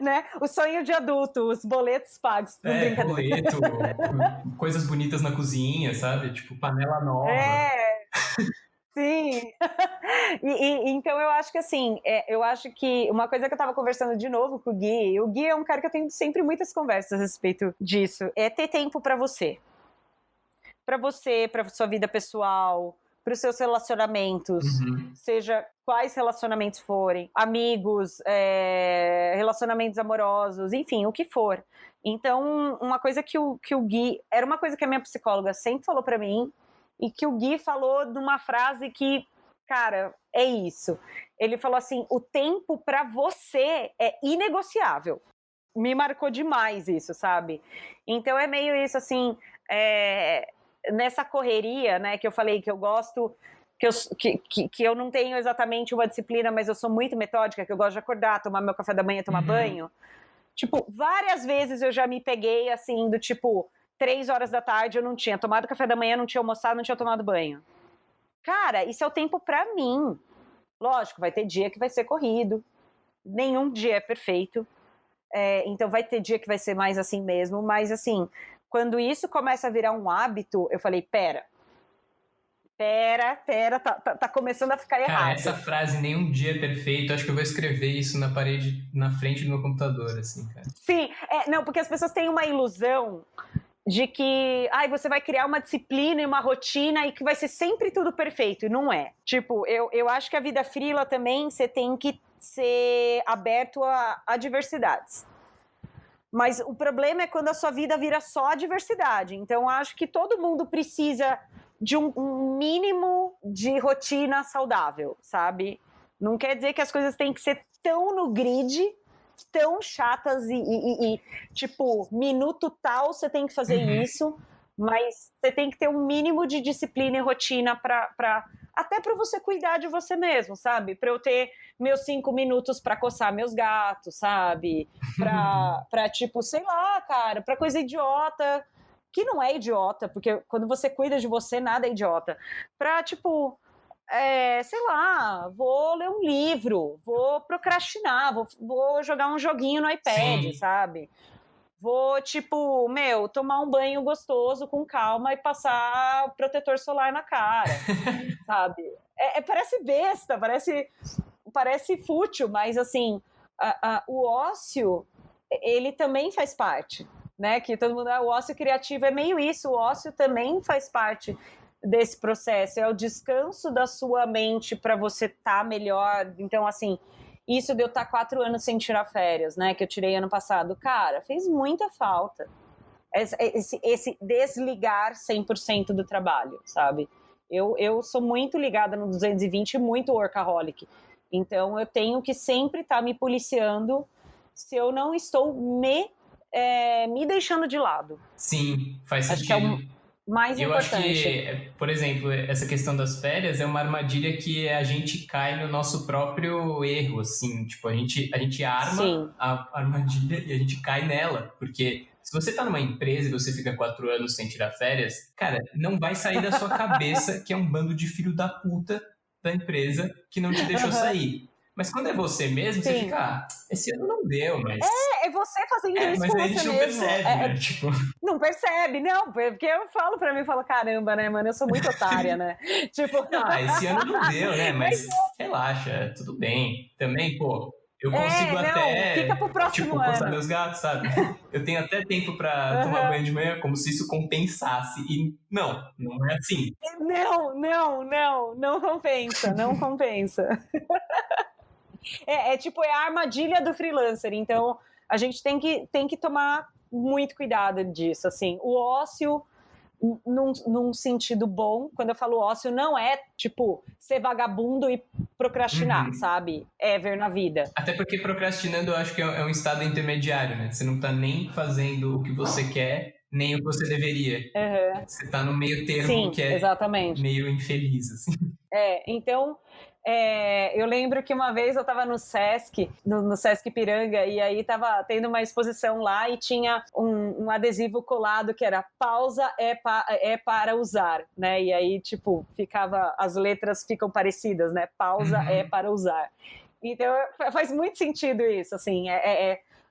Né? O sonho de adulto, os boletos pagos. Boleto, coisas bonitas na cozinha, sabe? Tipo, panela nova. Sim. Então eu acho que assim, eu acho que uma coisa que eu tava conversando de novo com o Gui é um cara que eu tenho sempre muitas conversas a respeito disso, é ter tempo pra você, pra sua vida pessoal, para os seus relacionamentos, seja quais relacionamentos forem, amigos, relacionamentos amorosos, enfim, o que for. Então, uma coisa que o Gui... Era uma coisa que a minha psicóloga sempre falou para mim, e que o Gui falou numa frase que, cara, é isso. Ele falou assim, o tempo para você é inegociável. Me marcou demais isso, sabe? Então é meio isso, assim, nessa correria, né, que eu falei que eu gosto, que eu não tenho exatamente uma disciplina, mas eu sou muito metódica, que eu gosto de acordar, tomar meu café da manhã, tomar banho. Tipo, várias vezes eu já me peguei, assim, do tipo, 3 horas da tarde eu não tinha tomado café da manhã, não tinha almoçado, não tinha tomado banho. Cara, isso é o tempo pra mim. Lógico, vai ter dia que vai ser corrido, nenhum dia é perfeito. Então vai ter dia que vai ser mais assim mesmo, mas assim, quando isso começa a virar um hábito, eu falei, pera, tá começando a ficar errado. Cara, essa frase, nenhum dia é perfeito, acho que eu vou escrever isso na parede, na frente do meu computador, assim, cara. Sim, não, porque as pessoas têm uma ilusão de que você vai criar uma disciplina e uma rotina e que vai ser sempre tudo perfeito, e não é. Tipo, eu acho que a vida freela também, você tem que ser aberto a adversidades. Mas o problema é quando a sua vida vira só adversidade. Então, acho que todo mundo precisa de um mínimo de rotina saudável, sabe? Não quer dizer que as coisas têm que ser tão no grid, tão chatas e tipo, minuto tal você tem que fazer isso, mas você tem que ter um mínimo de disciplina e rotina até para você cuidar de você mesmo, sabe? Para eu ter meus 5 minutos para coçar meus gatos, sabe? Para tipo, sei lá, cara, para coisa idiota, que não é idiota, porque quando você cuida de você, nada é idiota. Para, tipo, sei lá, vou ler um livro, vou procrastinar, vou jogar um joguinho no iPad, Sim. sabe? Vou, tipo, tomar um banho gostoso, com calma, e passar protetor solar na cara, sabe? Parece besta, parece fútil, mas, assim, o ócio, ele também faz parte, né? Que todo mundo, o ócio criativo é meio isso, o ócio também faz parte desse processo, é o descanso da sua mente para você estar melhor. Então, assim, isso de eu estar 4 anos sem tirar férias, né, que eu tirei ano passado, cara, fez muita falta. Esse desligar 100% do trabalho, sabe? Eu sou muito ligada no 220, muito workaholic. Então, eu tenho que sempre estar me policiando se eu não estou me deixando de lado. Sim, faz sentido. Acho que é mais eu importante. acho que, por exemplo, essa questão das férias é uma armadilha que a gente cai no nosso próprio erro, assim, tipo, a gente arma a armadilha e a gente cai nela, porque se você tá numa empresa e você fica 4 anos sem tirar férias, cara, não vai sair da sua cabeça que é um bando de filho da puta da empresa que não te deixou sair. Mas quando é você mesmo, você fica, esse ano não deu, mas... É você fazendo isso mas com aí você a gente não mesmo. percebe, né? Tipo... Não percebe, não, porque eu falo pra mim, caramba, né, mano, eu sou muito otária, né? Tipo... esse ano não deu, né? Mas relaxa, tudo bem. Também, pô, eu consigo até, fica pro próximo ano. coçar meus gatos, sabe? Eu tenho até tempo pra tomar banho de manhã, como se isso compensasse. E não é assim. Não compensa, não compensa. Tipo, é a armadilha do freelancer, então a gente tem que tomar muito cuidado disso, assim. O ócio, num sentido bom, quando eu falo ócio, não é, tipo, ser vagabundo e procrastinar, sabe? Ver na vida. Até porque procrastinando eu acho que é um estado intermediário, né? Você não tá nem fazendo o que você quer, nem o que você deveria. Você tá no meio termo. Sim, que é exatamente. Meio infeliz, assim. Então... eu lembro que uma vez eu estava no Sesc, no Sesc Ipiranga, e aí estava tendo uma exposição lá e tinha um adesivo colado que era pausa é para usar, né? E aí, tipo, as letras ficam parecidas, né? Pausa é para usar. Então, faz muito sentido isso, assim,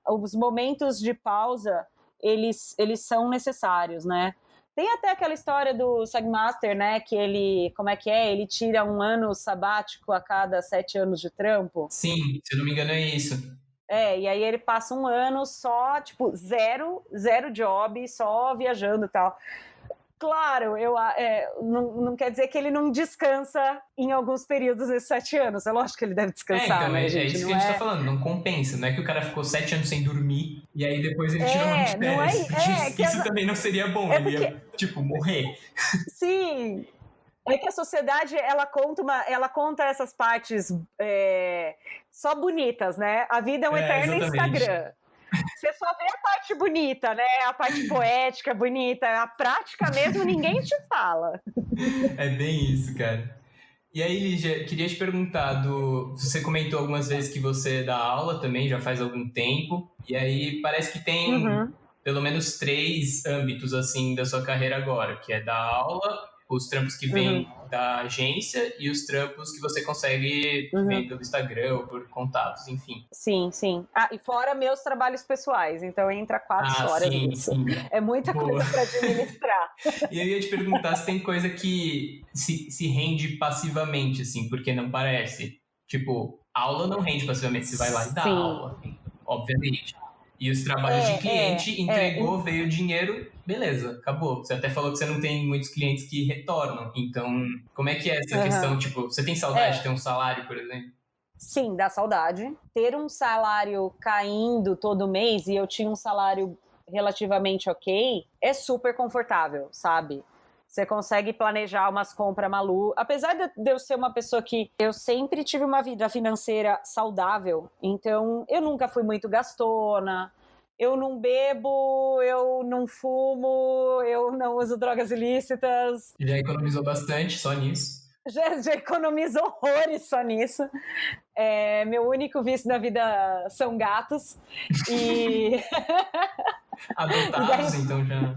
os momentos de pausa, eles são necessários, né? Tem até aquela história do Sagmaster, né, que ele, ele tira um ano sabático a cada 7 anos de trampo. Sim, se eu não me engano é isso. E aí ele passa um ano só, tipo, zero job, só viajando e tal. Claro, não quer dizer que ele não descansa em alguns períodos desses 7 anos. É lógico que ele deve descansar, Então, né, é gente? isso que a gente tá falando, não compensa. Não é que o cara ficou 7 anos sem dormir e aí depois ele tira um ano de Não é, férias. Porque isso também não seria bom, é ele porque, ia, tipo, morrer. sim, é que a sociedade, ela conta essas partes só bonitas, né? A vida é um eterno Exatamente. Instagram. Você só vê a parte bonita, né? A parte poética, bonita. A prática mesmo, ninguém te fala. É bem isso, cara. E aí, Lígia, queria te perguntar, você comentou algumas vezes que você dá aula também, já faz algum tempo, e aí parece que tem pelo menos 3 âmbitos, assim, da sua carreira agora, que é dar aula, os trampos que vêm da agência e os trampos que você consegue, que vem pelo Instagram ou por contatos, enfim. Sim, sim. Ah, e fora meus trabalhos pessoais, então entra 4 histórias Sim, nisso. sim. É muita Boa. coisa para administrar. E eu ia te perguntar se tem coisa que se rende passivamente, assim, porque não parece. Tipo, aula não rende passivamente, você vai lá e dá aula, obviamente. E os trabalhos de cliente, entregou, veio dinheiro, beleza, acabou. Você até falou que você não tem muitos clientes que retornam. Então, como é que é essa questão? Tipo, você tem saudade de ter um salário, por exemplo? Sim, dá saudade. Ter um salário caindo todo mês, e eu tinha um salário relativamente ok, é super confortável, sabe? Você consegue planejar umas compras malucas. Apesar de eu ser uma pessoa que eu sempre tive uma vida financeira saudável, então eu nunca fui muito gastona, eu não bebo, eu não fumo, eu não uso drogas ilícitas. Já economizou bastante só nisso? Já economizo horrores só nisso. Meu único vício da vida são gatos. E. Adotados, então já.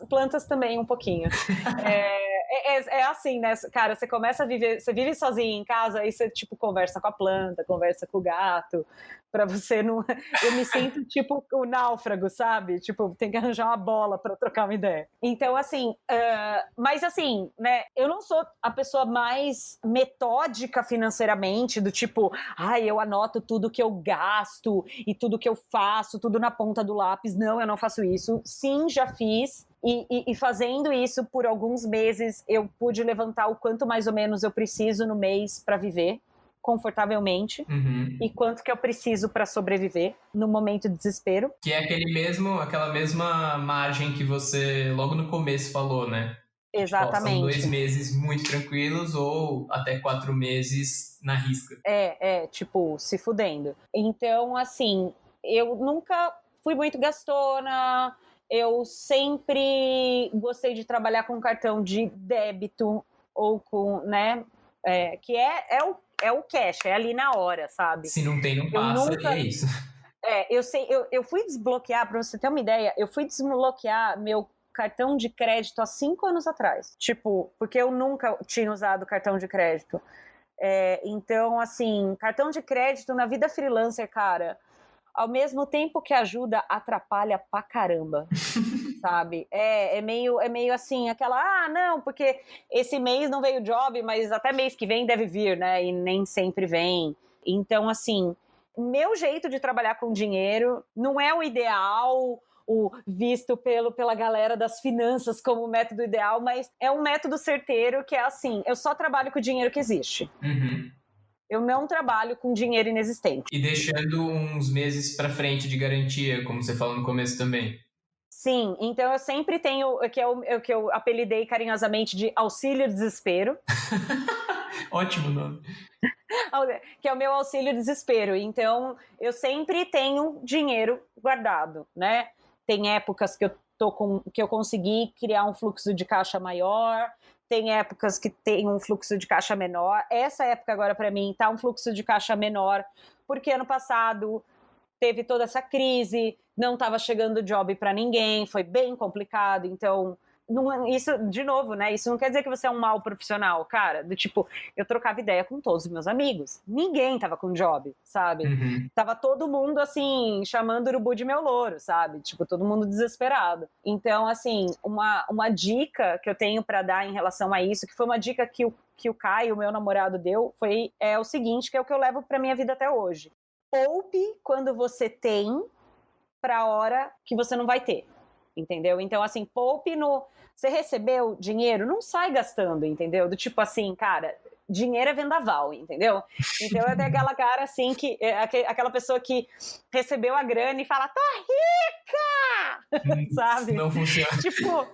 Plantas também, um pouquinho. Assim, né? Cara, você começa a viver, você vive sozinho em casa, aí você, tipo, conversa com a planta, conversa com o gato, pra você não. Eu me sinto tipo o náufrago, sabe? Tipo, tem que arranjar uma bola pra trocar uma ideia. Então, assim, mas assim, né? Eu não sou a pessoa mais metódica financeiramente, do tipo, eu anoto tudo que eu gasto e tudo que eu faço, tudo na ponta do lápis. Não, eu não faço isso. Sim, já fiz. E fazendo isso por alguns meses, eu pude levantar o quanto mais ou menos eu preciso no mês para viver confortavelmente e quanto que eu preciso para sobreviver no momento de desespero. Que é aquela mesma margem que você logo no começo falou, né? Exatamente. São 2 meses muito tranquilos ou até 4 meses na risca. Tipo, se fudendo. Então, assim, eu nunca fui muito gastona. Eu sempre gostei de trabalhar com cartão de débito ou com, né? Que é o cash, é ali na hora, sabe? Se não tem, não passa, e é isso. Eu fui desbloquear, para você ter uma ideia, eu fui desbloquear meu cartão de crédito há 5 anos atrás. Tipo, porque eu nunca tinha usado cartão de crédito. Então, assim, cartão de crédito na vida freelancer, cara, ao mesmo tempo que ajuda, atrapalha pra caramba, sabe? É meio assim, não, porque esse mês não veio job, mas até mês que vem deve vir, né? E nem sempre vem. Então, assim, meu jeito de trabalhar com dinheiro não é o ideal, o visto pela galera das finanças como o método ideal, mas é um método certeiro que é assim, eu só trabalho com o dinheiro que existe. Eu não trabalho com dinheiro inexistente. E deixando uns meses para frente de garantia, como você falou no começo também. Sim, então eu sempre tenho o que eu apelidei carinhosamente de auxílio desespero. Ótimo nome. Que é o meu auxílio desespero. Então, eu sempre tenho dinheiro guardado, né? Tem épocas que eu consegui criar um fluxo de caixa maior, tem épocas que tem um fluxo de caixa menor. Essa época agora, para mim, tá um fluxo de caixa menor, porque ano passado teve toda essa crise, não estava chegando job para ninguém, foi bem complicado, então isso, de novo, né? Isso não quer dizer que você é um mau profissional, cara. Do tipo, eu trocava ideia com todos os meus amigos. Ninguém tava com job, sabe? Tava todo mundo, assim, chamando o urubu de meu louro, sabe? Tipo, todo mundo desesperado. Então, assim, uma dica que eu tenho para dar em relação a isso, que foi uma dica que o Caio, meu namorado, deu, é o seguinte, que é o que eu levo pra minha vida até hoje. Poupe quando você tem pra hora que você não vai ter. entendeu? Então, assim, poupe no... Você recebeu dinheiro, não sai gastando, entendeu? Do tipo assim, cara, dinheiro é vendaval, entendeu? Então, eu tenho aquela cara, assim, que aquela pessoa que recebeu a grana e fala, tô rica! Sabe? Não funciona. Tipo,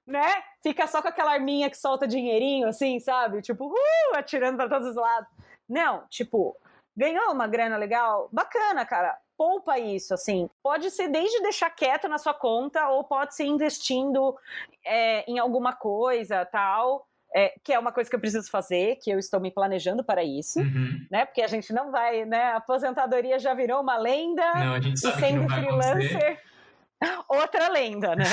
né? Fica só com aquela arminha que solta dinheirinho, assim, sabe? Tipo, atirando para todos os lados. Não, tipo, ganhou uma grana legal? Bacana, cara. Poupa isso, assim. Pode ser desde deixar quieto na sua conta ou pode ser investindo em alguma coisa, tal, que é uma coisa que eu preciso fazer, que eu estou me planejando para isso, né? Porque a gente não vai, né? A aposentadoria já virou uma lenda. Não, a gente sabe e sendo que não vai freelancer... acontecer. Outra lenda, né?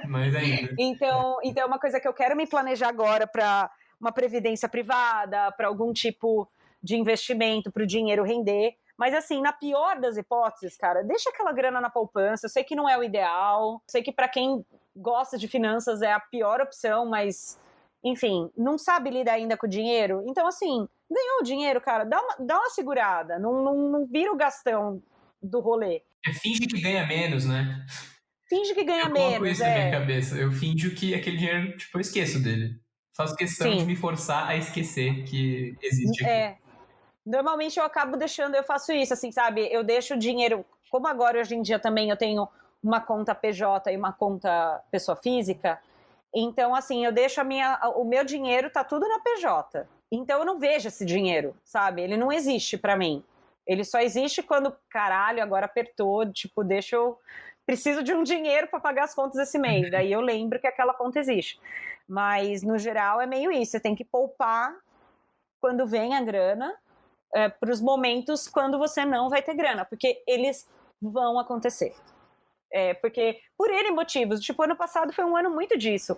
Mais ainda. Então, é uma coisa que eu quero me planejar agora para uma previdência privada, para algum tipo de investimento, para o dinheiro render. Mas, assim, na pior das hipóteses, cara, deixa aquela grana na poupança. Eu sei que não é o ideal, sei que para quem gosta de finanças é a pior opção, mas, enfim, não sabe lidar ainda com o dinheiro. Então, assim, ganhou o dinheiro, cara, dá uma segurada, não vira o gastão do rolê. Finge que ganha menos, né? Finge que ganha menos. Eu coloco isso na minha cabeça. Eu finjo que aquele dinheiro, tipo, eu esqueço dele. Faço questão de me forçar a esquecer que existe aqui. Normalmente eu acabo deixando, eu faço isso, assim, sabe? Eu deixo o dinheiro, como agora hoje em dia também eu tenho uma conta PJ e uma conta pessoa física, então, assim, eu deixo o meu dinheiro tá tudo na PJ. Então eu não vejo esse dinheiro, sabe? Ele não existe pra mim. Ele só existe quando, caralho, agora apertou, tipo, preciso de um dinheiro para pagar as contas esse mês. Daí eu lembro que aquela conta existe. Mas, no geral, é meio isso. Você tem que poupar quando vem a grana para os momentos quando você não vai ter grana, porque eles vão acontecer. Porque, por N motivos, tipo, ano passado foi um ano muito disso.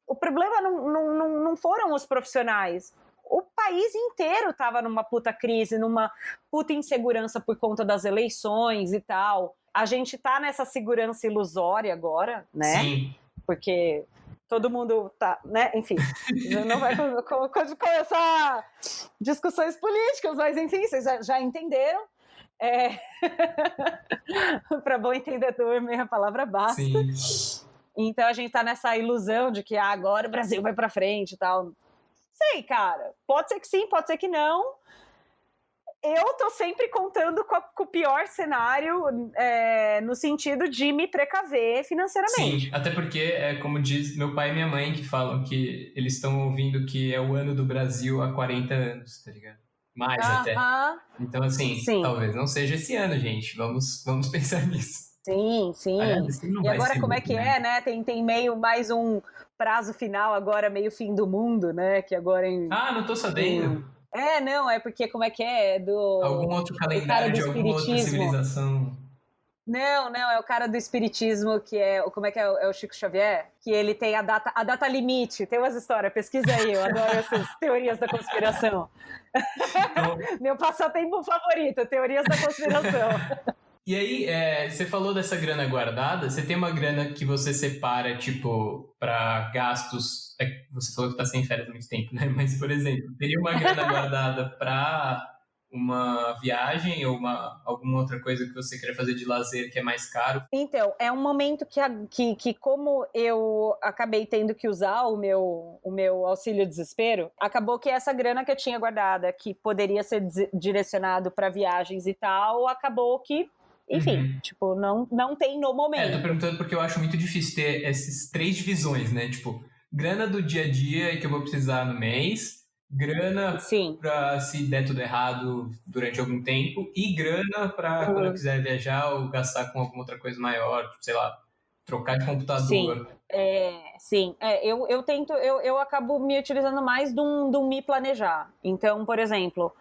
O problema não foram os profissionais. O país inteiro estava numa puta crise, numa puta insegurança por conta das eleições e tal. A gente tá nessa segurança ilusória agora, né? Sim. Porque todo mundo tá, né? Enfim, não vai começar discussões políticas, mas enfim, vocês já entenderam. Para bom entendedor, meia palavra basta. Sim. Então a gente tá nessa ilusão de que agora o Brasil vai para frente e tal. Sei, cara. Pode ser que sim, pode ser que não. Eu tô sempre contando com o pior cenário no sentido de me precaver financeiramente. Sim, até porque, como diz meu pai e minha mãe, que falam que eles estão ouvindo que é o ano do Brasil há 40 anos, tá ligado? Mais até. Então, assim, talvez não seja esse ano, gente. Vamos pensar nisso. Sim. E agora como é que né? Tem meio mais um prazo final agora, meio fim do mundo, né? Que agora não tô sabendo. Não, é porque como é que é? Algum outro calendário de alguma outra civilização. Não, é o cara do espiritismo que como é que é? É o Chico Xavier? Que ele tem a data limite. Tem umas histórias, pesquisa aí, eu adoro essas teorias da conspiração. Meu passatempo favorito, teorias da conspiração. E aí, você falou dessa grana guardada, você tem uma grana que você separa, tipo, para gastos, você falou que tá sem férias há muito tempo, né? Mas, por exemplo, teria uma grana guardada para uma viagem ou alguma outra coisa que você queira fazer de lazer que é mais caro? Então, é um momento que como eu acabei tendo que usar o meu auxílio-desespero, acabou que essa grana que eu tinha guardada, que poderia ser direcionado para viagens e tal, acabou que, enfim, tipo, não tem no momento. Tô perguntando porque eu acho muito difícil ter essas 3 divisões, né? Tipo, grana do dia a dia e que eu vou precisar no mês, grana para se der tudo errado durante algum tempo e grana para quando eu quiser viajar ou gastar com alguma outra coisa maior, tipo, sei lá, trocar de computador. Sim. Eu tento, eu acabo me utilizando mais do me planejar. Então, por exemplo,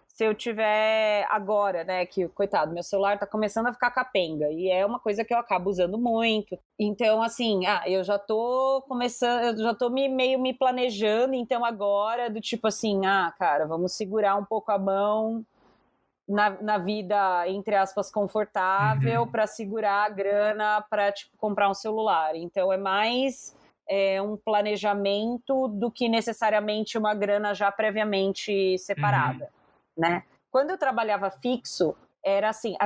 se eu tiver agora, né, que, coitado, meu celular tá começando a ficar capenga, e é uma coisa que eu acabo usando muito. Então, assim, eu já tô começando, eu já tô meio me planejando, então agora, do tipo assim, cara, vamos segurar um pouco a mão na vida, entre aspas, confortável, para segurar a grana para, tipo, comprar um celular. Então, é mais um planejamento do que necessariamente uma grana já previamente separada. Né? Quando eu trabalhava fixo, era assim,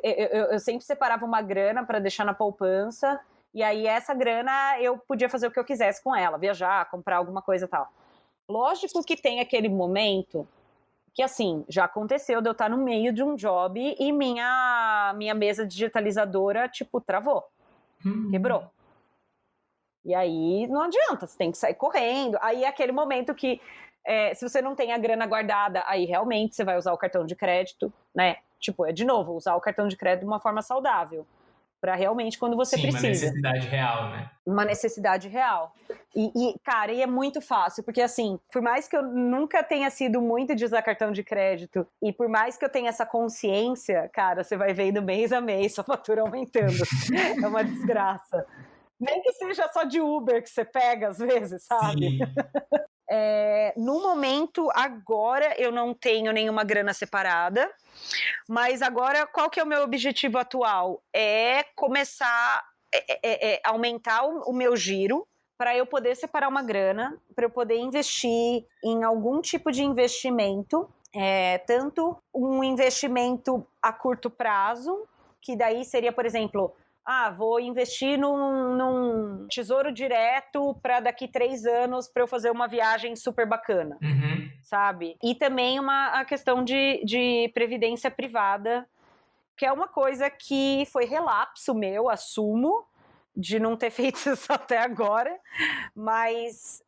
eu sempre separava uma grana para deixar na poupança E aí essa grana eu podia fazer o que eu quisesse com ela, viajar, comprar alguma coisa e tal. Lógico que tem aquele momento que, assim, já aconteceu de eu estar no meio de um job e minha mesa digitalizadora, tipo, travou, quebrou. E aí não adianta, você tem que sair correndo. Aí é aquele momento que, se você não tem a grana guardada, aí realmente você vai usar o cartão de crédito, né? Tipo, de novo, usar o cartão de crédito de uma forma saudável. Para realmente quando você precisa. Uma necessidade real, né? Uma necessidade real. Cara, e é muito fácil, porque assim, por mais que eu nunca tenha sido muito de usar cartão de crédito, e por mais que eu tenha essa consciência, cara, você vai vendo mês a mês sua fatura aumentando. É uma desgraça. Nem que seja só de Uber que você pega às vezes, sabe? No momento, agora, eu não tenho nenhuma grana separada, mas agora, qual que é o meu objetivo atual? É começar a aumentar o meu giro para eu poder separar uma grana, para eu poder investir em algum tipo de investimento, tanto um investimento a curto prazo, que daí seria, por exemplo, vou investir num tesouro direto para daqui 3 anos para eu fazer uma viagem super bacana, sabe? E também a questão de previdência privada, que é uma coisa que foi relapso meu, assumo, de não ter feito isso até agora, mas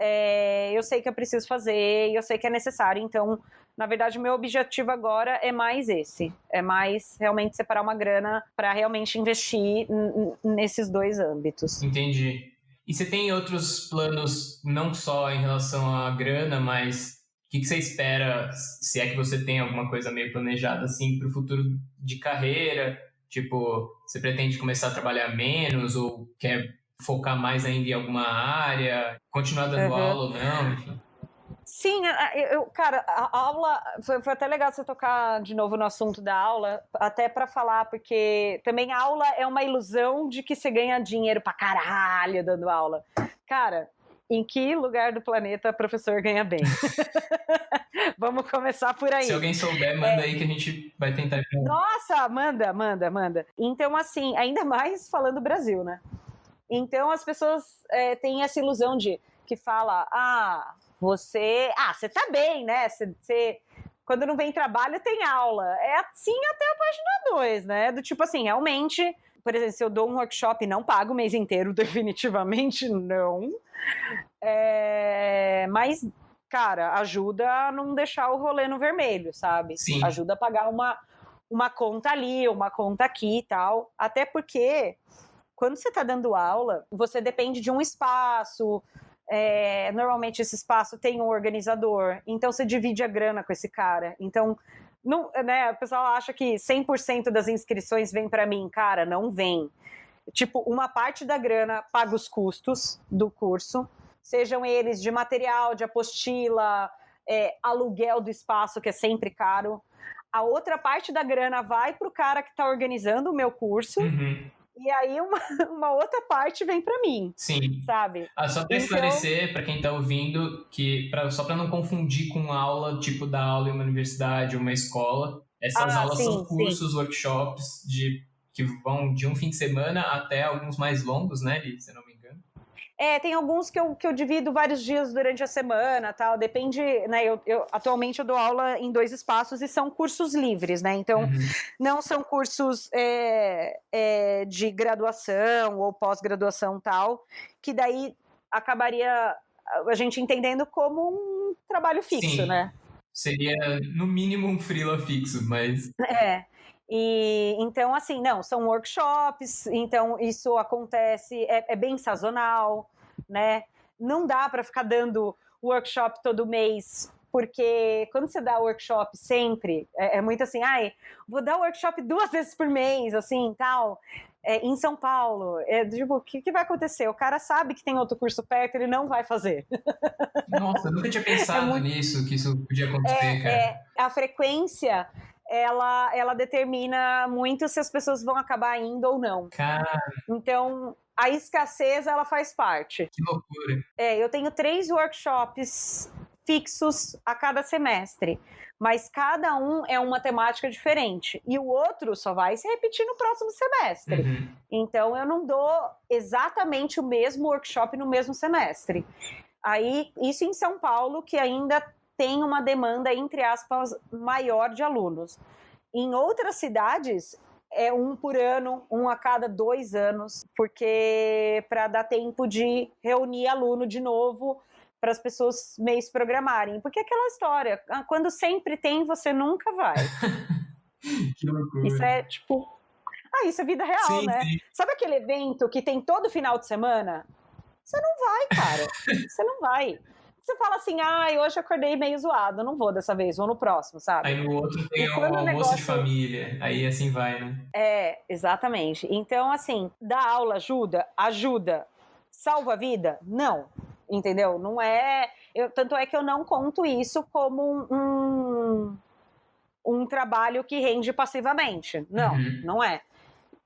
eu sei que eu preciso fazer e eu sei que é necessário, então... Na verdade, o meu objetivo agora é mais esse. É mais realmente separar uma grana para realmente investir nesses 2 âmbitos. Entendi. E você tem outros planos, não só em relação à grana, mas o que você espera, se é que você tem alguma coisa meio planejada assim para o futuro de carreira? Tipo, você pretende começar a trabalhar menos ou quer focar mais ainda em alguma área? Continuar dando aula ou não? Enfim. Sim, cara, a aula foi até legal você tocar de novo no assunto da aula, até para falar, porque também a aula é uma ilusão de que você ganha dinheiro pra caralho dando aula. Cara, em que lugar do planeta professor ganha bem? Vamos começar por aí. Se alguém souber, manda aí que a gente vai tentar. Nossa, manda. Então, assim, ainda mais falando Brasil, né? Então as pessoas têm essa ilusão que fala, você tá bem, né? Você, quando não vem trabalho, tem aula. É assim até a página 2, né? Do tipo assim, realmente, por exemplo, se eu dou um workshop e não pago o mês inteiro, definitivamente não. Mas, cara, ajuda a não deixar o rolê no vermelho, sabe? Sim. Ajuda a pagar uma conta ali, uma conta aqui e tal. Até porque, quando você tá dando aula, você depende de um espaço... normalmente esse espaço tem um organizador, então você divide a grana com esse cara. Então, não, né, o pessoal acha que 100% das inscrições vem para mim. Cara, não vem. Tipo, uma parte da grana paga os custos do curso, sejam eles de material, de apostila, aluguel do espaço, que é sempre caro. A outra parte da grana vai para o cara que está organizando o meu curso. E aí uma outra parte vem para mim. Sim. Sabe? Só para esclarecer, para quem está ouvindo, que só para não confundir com aula, tipo da aula em uma universidade ou uma escola, essas aulas são cursos, workshops que vão de um fim de semana até alguns mais longos, né, Li, se eu não me engano. Tem alguns que eu divido vários dias durante a semana, tal, depende, né, atualmente eu dou aula em 2 espaços e são cursos livres, né, então não são cursos de graduação ou pós-graduação tal, que daí acabaria a gente entendendo como um trabalho fixo. Sim. Né? Seria, no mínimo, um freela fixo, mas... E então, assim, não, são workshops, então isso acontece, é bem sazonal, né? Não dá para ficar dando workshop todo mês, porque quando você dá workshop sempre, é muito assim, vou dar workshop 2 vezes por mês, assim, tal, em São Paulo. Tipo, o que vai acontecer? O cara sabe que tem outro curso perto, ele não vai fazer. Nossa, eu nunca tinha pensado nisso, que isso podia acontecer, cara. A frequência... Ela determina muito se as pessoas vão acabar indo ou não. Cara. Então, a escassez, ela faz parte. Que loucura. Eu tenho 3 workshops fixos a cada semestre. mas cada um é uma temática diferente. E o outro só vai se repetir no próximo semestre. Uhum. Então, eu não dou exatamente o mesmo workshop no mesmo semestre. Aí, isso em São Paulo, que ainda tem uma demanda, entre aspas, maior de alunos. Em outras cidades, é um por ano, um a cada 2 anos, porque para dar tempo de reunir aluno de novo, para as pessoas meio se programarem. Porque é aquela história, quando sempre tem, você nunca vai. Que loucura. Isso é tipo... isso é vida real, Sim, né? sim. Sabe aquele evento que tem todo final de semana? Você não vai, cara. Você não vai. Você fala assim, hoje eu acordei meio zoado, não vou dessa vez, vou no próximo, sabe? Aí no outro tem E um quando o almoço de negócio- família, aí assim vai, né? Exatamente. Então, assim, dar aula ajuda. Salva a vida? Não. Entendeu? Não é... tanto é que eu não conto isso como um trabalho que rende passivamente. Não, Uhum. não é.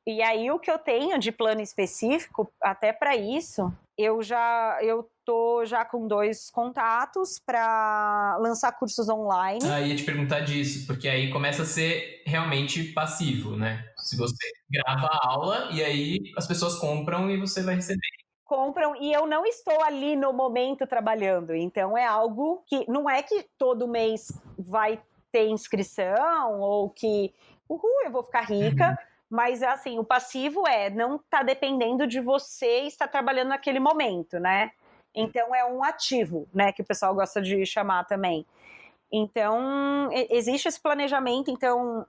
E aí, o que eu tenho de plano específico, até para isso, eu tô já com 2 contatos para lançar cursos online. Ia te perguntar disso, porque aí começa a ser realmente passivo, né? Se você grava a aula e aí as pessoas compram e você vai receber. Compram e eu não estou ali no momento trabalhando. Então, é algo que não é que todo mês vai ter inscrição ou que, eu vou ficar rica. Uhum. Mas, assim, o passivo não tá dependendo de você estar trabalhando naquele momento, né? Então, é um ativo, né? Que o pessoal gosta de chamar também. Então, existe esse planejamento. Então,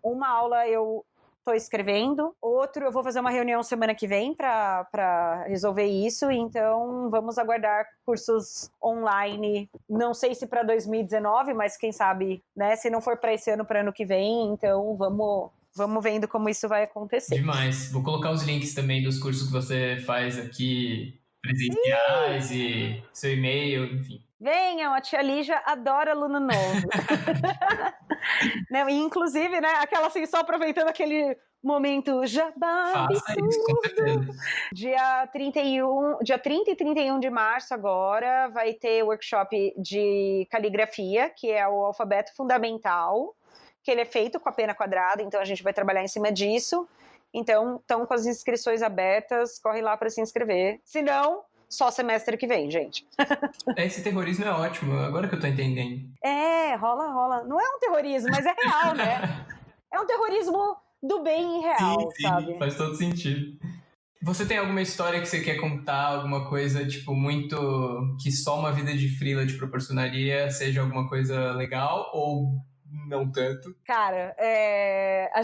uma aula eu estou escrevendo, outro eu vou fazer uma reunião semana que vem para resolver isso. Então, vamos aguardar cursos online. Não sei se para 2019, mas quem sabe, né? Se não for para esse ano, para ano que vem. Então, vamos vendo como isso vai acontecer. Demais. Vou colocar os links também dos cursos que você faz aqui, presenciais e seu e-mail, enfim. Venham, a tia Lígia adora aluno novo. Não, e inclusive, né, aquela assim, só aproveitando aquele momento jabá Faça isso, com certeza. dia 30 e 31 de março agora vai ter workshop de caligrafia, que é o alfabeto fundamental, que ele é feito com a pena quadrada, então a gente vai trabalhar em cima disso. Então, estão com as inscrições abertas, corre lá para se inscrever. Se não, só semestre que vem, gente. Esse terrorismo é ótimo, agora que eu tô entendendo. Rola. Não é um terrorismo, mas é real, né? É um terrorismo do bem e real, sim, sabe? Faz todo sentido. Você tem alguma história que você quer contar, alguma coisa, tipo, muito... que só uma vida de freela te proporcionaria, seja alguma coisa legal ou não tanto? Cara, a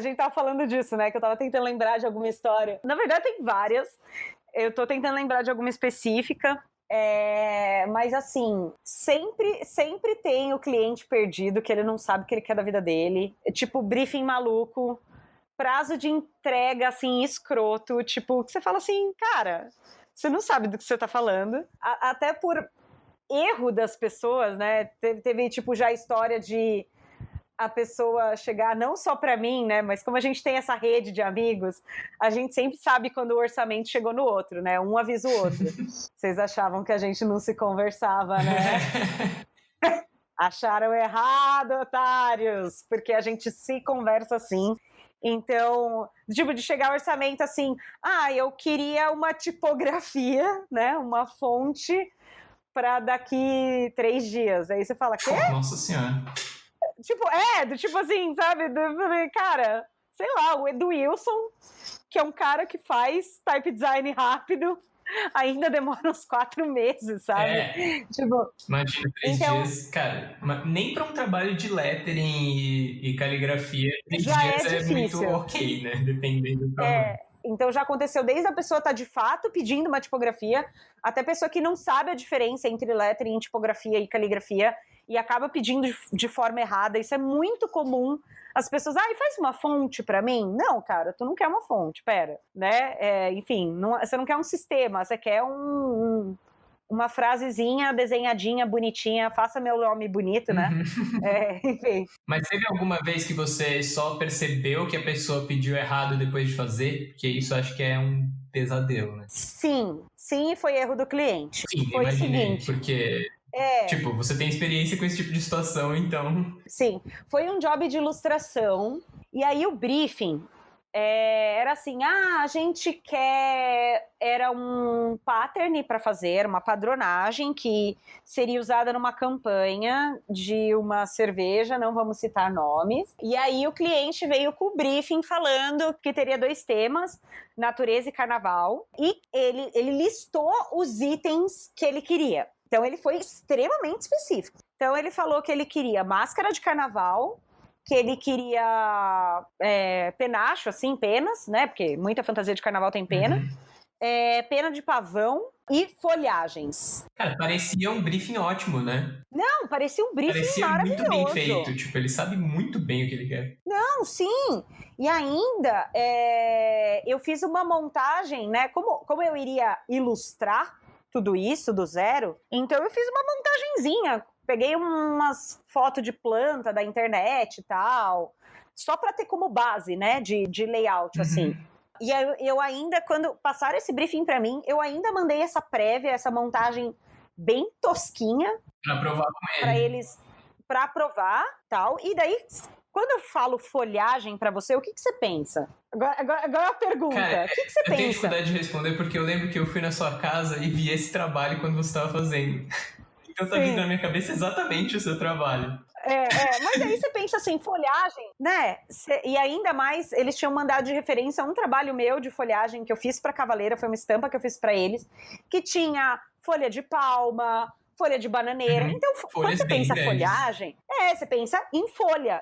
gente tava falando disso, né? Que eu tava tentando lembrar de alguma história. Na verdade, tem várias. Eu tô tentando lembrar de alguma específica. Mas assim, sempre tem o cliente perdido, que ele não sabe o que ele quer da vida dele. Tipo, briefing maluco, prazo de entrega, assim, escroto. Tipo, que você fala assim, cara, você não sabe do que você tá falando. Até por erro das pessoas, né? Teve tipo, já a história de a pessoa chegar, não só para mim, né, mas como a gente tem essa rede de amigos, a gente sempre sabe quando o orçamento chegou no outro, né, um avisa o outro. Vocês achavam que a gente não se conversava, né? Acharam errado, otários, porque a gente se conversa assim. Então, tipo, de chegar ao orçamento assim, eu queria uma tipografia, né, uma fonte para daqui 3 dias. Aí você fala, quê? Nossa Senhora. Tipo assim, sabe? Cara, sei lá, o Edu Wilson, que é um cara que faz type design rápido, ainda demora uns 4 meses, sabe? Tipo, imagina, 3 dias, cara, nem para um trabalho de lettering e caligrafia, 3 dias é muito ok, né? Dependendo do tamanho. Então já aconteceu desde a pessoa estar de fato pedindo uma tipografia, até a pessoa que não sabe a diferença entre lettering, tipografia e caligrafia, e acaba pedindo de forma errada. Isso é muito comum. As pessoas, faz uma fonte para mim? Não, cara, tu não quer uma fonte, pera, né? Enfim, você não quer um sistema, você quer uma frasezinha desenhadinha, bonitinha, faça meu nome bonito, né? Enfim. Mas teve alguma vez que você só percebeu que a pessoa pediu errado depois de fazer? Porque isso acho que é um pesadelo, né? Sim, foi erro do cliente. Sim, foi imaginei, o seguinte, porque Tipo, você tem experiência com esse tipo de situação, então... Sim, foi um job de ilustração, e aí o briefing era assim, a gente quer... Era um pattern para fazer, uma padronagem que seria usada numa campanha de uma cerveja, não vamos citar nomes, e aí o cliente veio com o briefing falando que teria 2 temas, natureza e carnaval, e ele listou os itens que ele queria. Então ele foi extremamente específico. Então ele falou que ele queria máscara de carnaval, que ele queria penacho, assim, penas, né? Porque muita fantasia de carnaval tem pena. Pena de pavão e folhagens. Cara, parecia um briefing ótimo, né? Não, parecia um briefing maravilhoso. Muito bem feito. Tipo, ele sabe muito bem o que ele quer. Não, sim. E ainda, eu fiz uma montagem, né? Como eu iria ilustrar tudo isso do zero, então eu fiz uma montagenzinha. Peguei umas fotos de planta da internet e tal, só para ter como base, né, de layout, assim. E eu ainda, quando passaram esse briefing para mim, eu ainda mandei essa prévia, essa montagem bem tosquinha para aprovar com para eles, para aprovar, tal. E daí, quando eu falo folhagem para você, o que você pensa? Agora a pergunta, cara, o que você pensa? Eu tenho dificuldade de responder porque eu lembro que eu fui na sua casa e vi esse trabalho quando você estava fazendo. Então tá vindo na minha cabeça exatamente o seu trabalho. Mas aí você pensa assim, folhagem, né? E ainda mais, eles tinham mandado de referência um trabalho meu de folhagem que eu fiz pra Cavaleira, foi uma estampa que eu fiz pra eles, que tinha folha de palma, folha de bananeira. Então, quando você pensa folhagem, você pensa em folha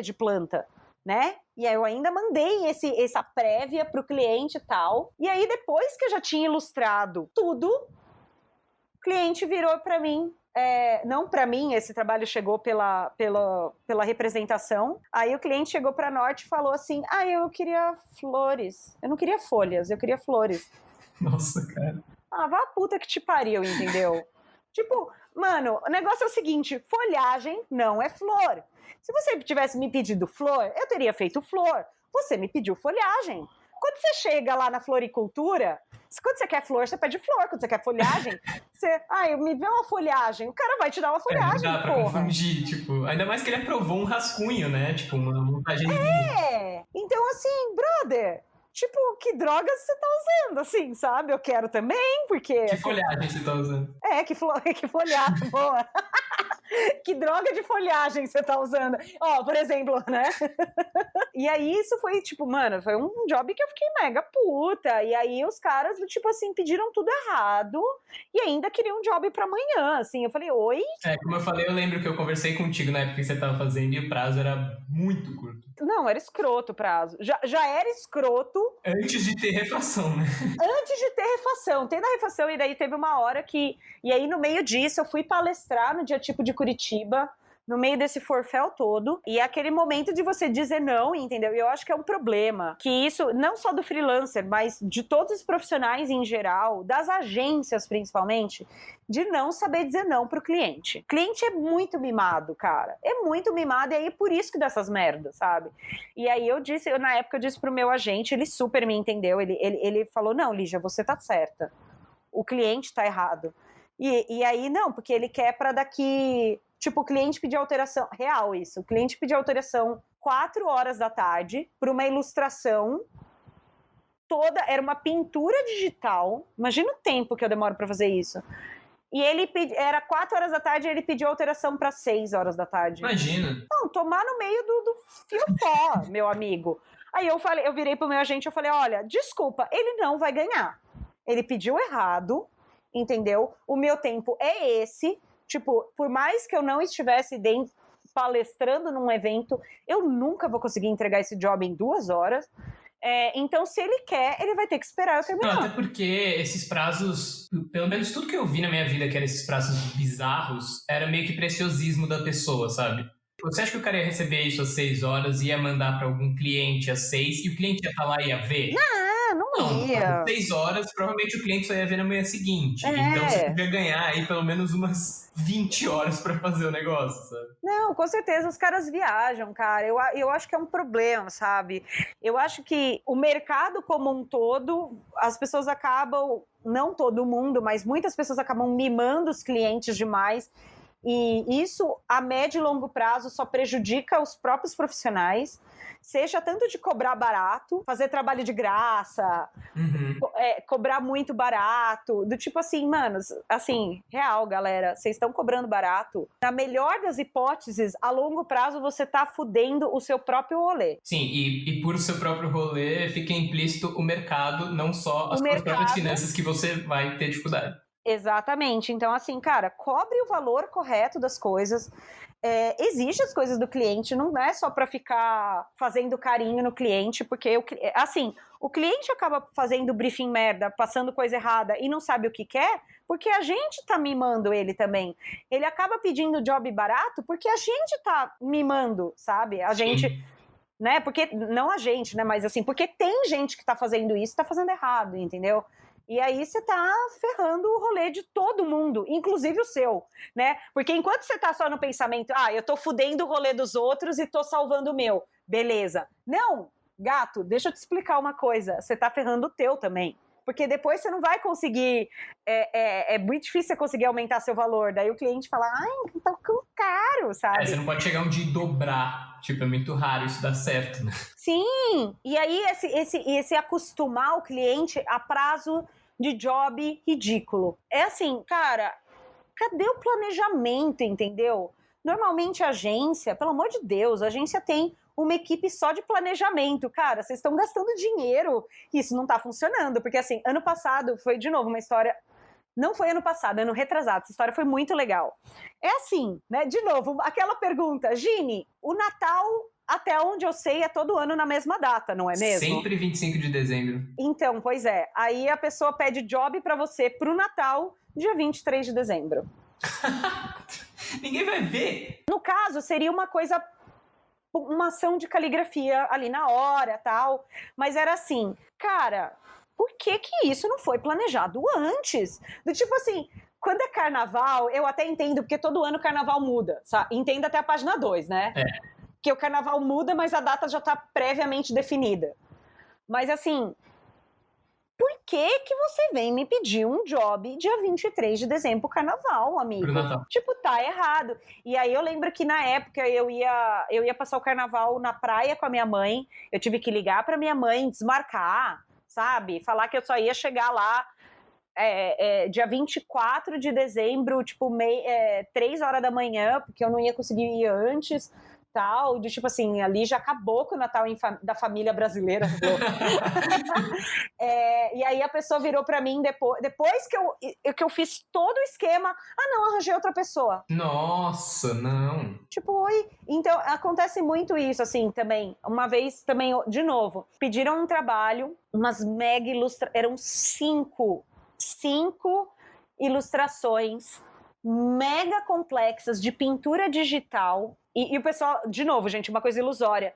de planta, né? E aí eu ainda mandei essa prévia pro cliente e tal. E aí depois que eu já tinha ilustrado tudo, o cliente virou para mim, não para mim, esse trabalho chegou pela representação. Aí o cliente chegou para a Norte e falou assim: eu queria flores. Eu não queria folhas, eu queria flores. Nossa, cara. Vá a puta que te pariu, entendeu? Tipo, mano, o negócio é o seguinte: folhagem não é flor. Se você tivesse me pedido flor, eu teria feito flor. Você me pediu folhagem. Quando você chega lá na floricultura, quando você quer flor, você pede flor. Quando você quer folhagem, você... me vê uma folhagem. O cara vai te dar uma folhagem, não dá pra confundir, tipo... Ainda mais que ele aprovou um rascunho, né? Tipo, uma montagenzinha. Então, assim, brother... Tipo, que drogas você tá usando, assim, sabe? Eu quero também, porque... Que folhagem você tá usando? Que folhagem, boa. Que droga de folhagem você tá usando? Por exemplo, né? E aí isso foi, tipo, mano, foi um job que eu fiquei mega puta. E aí os caras, tipo assim, pediram tudo errado e ainda queriam um job pra amanhã, assim. Eu falei, oi? Como eu falei, eu lembro que eu conversei contigo na época que você tava fazendo e o prazo era muito curto. Não, era escroto o prazo. Já era escroto. Antes de ter refação, né? Antes de ter refação. Tendo a refação, e daí teve uma hora que... E aí, no meio disso, eu fui palestrar no Dia Tipo de Curitiba, no meio desse forféu todo, e é aquele momento de você dizer não, entendeu? E eu acho que é um problema, que isso, não só do freelancer, mas de todos os profissionais em geral, das agências principalmente, de não saber dizer não pro cliente. O cliente é muito mimado, cara. É muito mimado, e aí por isso que dá essas merdas, sabe? E aí na época eu disse pro meu agente, ele super me entendeu, ele falou, não, Lígia, você tá certa. O cliente tá errado. E aí, não, porque ele quer pra daqui... Tipo, o cliente pediu alteração... Real isso. O cliente pediu alteração 4 horas da tarde para uma ilustração toda... Era uma pintura digital. Imagina o tempo que eu demoro para fazer isso. E era 4 horas da tarde e ele pediu alteração para 6 horas da tarde. Imagina. Não, tomar no meio do fiofó, meu amigo. Aí eu virei pro meu agente e falei, olha, desculpa, ele não vai ganhar. Ele pediu errado, entendeu? O meu tempo é esse... Tipo, por mais que eu não estivesse palestrando num evento, eu nunca vou conseguir entregar esse job em 2 horas. Então, se ele quer, ele vai ter que esperar eu terminar. Não, até porque esses prazos, pelo menos tudo que eu vi na minha vida que eram esses prazos bizarros, era meio que preciosismo da pessoa, sabe? Você acha que o cara ia receber isso às 6 horas e ia mandar para algum cliente às 6 e o cliente ia estar lá e ia ver? Não ia. 6 horas, provavelmente o cliente só ia ver na manhã seguinte. Então você podia ganhar aí pelo menos umas 20 horas para fazer o negócio, sabe? Não, com certeza os caras viajam, cara. Eu acho que é um problema, sabe? Eu acho que o mercado como um todo, as pessoas acabam, não todo mundo, mas muitas pessoas acabam mimando os clientes demais. E isso, a médio e longo prazo, só prejudica os próprios profissionais, seja tanto de cobrar barato, fazer trabalho de graça, cobrar muito barato, do tipo assim, mano, assim, real, galera, vocês estão cobrando barato. Na melhor das hipóteses, a longo prazo, você tá fudendo o seu próprio rolê. Sim, e por seu próprio rolê fica implícito o mercado, não só as suas próprias finanças que você vai ter dificuldade. Exatamente. Então, assim, cara, cobre o valor correto das coisas. Exige as coisas do cliente, não é só para ficar fazendo carinho no cliente, porque, assim, o cliente acaba fazendo briefing merda, passando coisa errada e não sabe o que quer, porque a gente tá mimando ele também. Ele acaba pedindo job barato porque a gente tá mimando, sabe? A gente... né? Porque, não a gente, né? Mas assim, porque tem gente que tá fazendo isso, tá fazendo errado, entendeu? E aí você tá ferrando o rolê de todo mundo, inclusive o seu, né? Porque enquanto você tá só no pensamento, eu tô fudendo o rolê dos outros e tô salvando o meu, beleza. Não, gato, deixa eu te explicar uma coisa, você tá ferrando o teu também. Porque depois você não vai conseguir, é muito difícil você conseguir aumentar seu valor. Daí o cliente fala, tá caro, sabe? Você não pode chegar um dia e dobrar. Tipo, é muito raro isso dar certo, né? Sim, e aí esse acostumar o cliente a prazo de job ridículo. É assim, cara, cadê o planejamento, entendeu? Normalmente a agência, pelo amor de Deus, a agência tem uma equipe só de planejamento. Cara, vocês estão gastando dinheiro e isso não tá funcionando. Porque assim, ano passado foi de novo uma história... Não foi ano passado, ano retrasado. Essa história foi muito legal. É assim, né? De novo, aquela pergunta. Gini, o Natal, até onde eu sei, é todo ano na mesma data, não é mesmo? Sempre 25 de dezembro. Então, pois é. Aí a pessoa pede job pra você pro Natal, dia 23 de dezembro. Ninguém vai ver. No caso, seria uma coisa... uma ação de caligrafia ali na hora, tal. Mas era assim, cara... Por que isso não foi planejado antes? Do tipo assim, quando é carnaval, eu até entendo, porque todo ano o carnaval muda, sabe? Entendo até a página 2, né? Que o carnaval muda, mas a data já tá previamente definida. Mas assim, por que você vem me pedir um job dia 23 de dezembro pro carnaval, amigo? Pro Natal. Tipo, tá errado. E aí eu lembro que na época eu ia passar o carnaval na praia com a minha mãe, eu tive que ligar pra minha mãe, desmarcar, sabe? Falar que eu só ia chegar lá dia 24 de dezembro, tipo, 3 horas da manhã, porque eu não ia conseguir ir antes, tal, de tipo assim, ali já acabou com o Natal da família brasileira. E aí a pessoa virou pra mim depois que eu fiz todo o esquema, não, arranjei outra pessoa. Nossa, não. Tipo, oi. Então, acontece muito isso, assim, também. Uma vez, também, de novo, pediram um trabalho, umas mega eram 5 ilustrações mega complexas de pintura digital. E o pessoal, de novo, gente, uma coisa ilusória.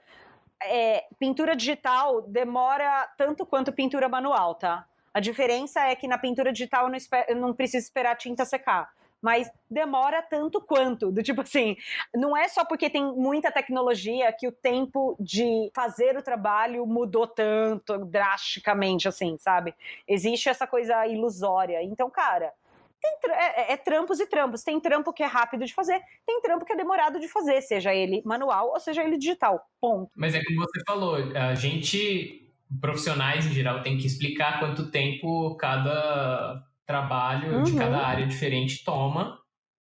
Pintura digital demora tanto quanto pintura manual, tá? A diferença é que na pintura digital eu não preciso esperar a tinta secar. Mas demora tanto quanto, do tipo assim, não é só porque tem muita tecnologia que o tempo de fazer o trabalho mudou tanto, drasticamente, assim, sabe? Existe essa coisa ilusória. Então, cara, trampos e trampos. Tem trampo que é rápido de fazer, tem trampo que é demorado de fazer, seja ele manual ou seja ele digital, ponto. Mas é como você falou, a gente, profissionais em geral, tem que explicar quanto tempo cada trabalho de cada área diferente toma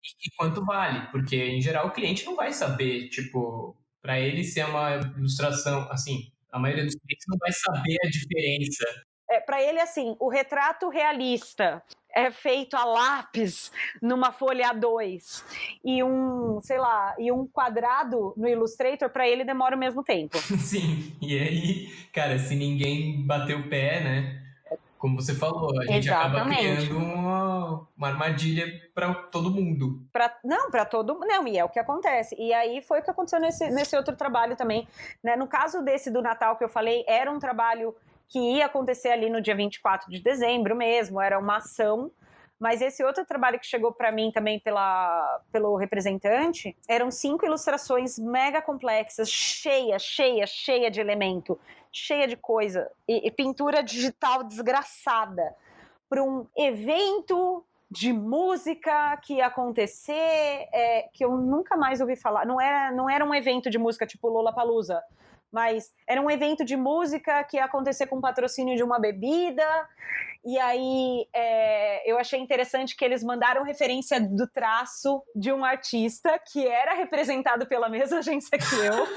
e quanto vale, porque em geral o cliente não vai saber, tipo, para ele ser uma ilustração, assim, a maioria dos clientes não vai saber a diferença. Para ele, assim, o retrato realista é feito a lápis numa folha A2 e um quadrado no Illustrator, para ele demora o mesmo tempo. Sim, e aí, cara, se ninguém bater o pé, né, como você falou, a gente acaba criando uma armadilha para todo mundo. Não, e é o que acontece. E aí foi o que aconteceu nesse outro trabalho também, né? No caso desse do Natal que eu falei, era um trabalho que ia acontecer ali no dia 24 de dezembro mesmo, era uma ação. Mas esse outro trabalho que chegou para mim também pelo representante, eram 5 ilustrações mega complexas, cheia de elemento, cheia de coisa, e pintura digital desgraçada, para um evento de música que ia acontecer, que eu nunca mais ouvi falar. Não era um evento de música tipo Lollapalooza, mas era um evento de música que ia acontecer com patrocínio de uma bebida. E aí eu achei interessante que eles mandaram referência do traço de um artista que era representado pela mesma agência que eu.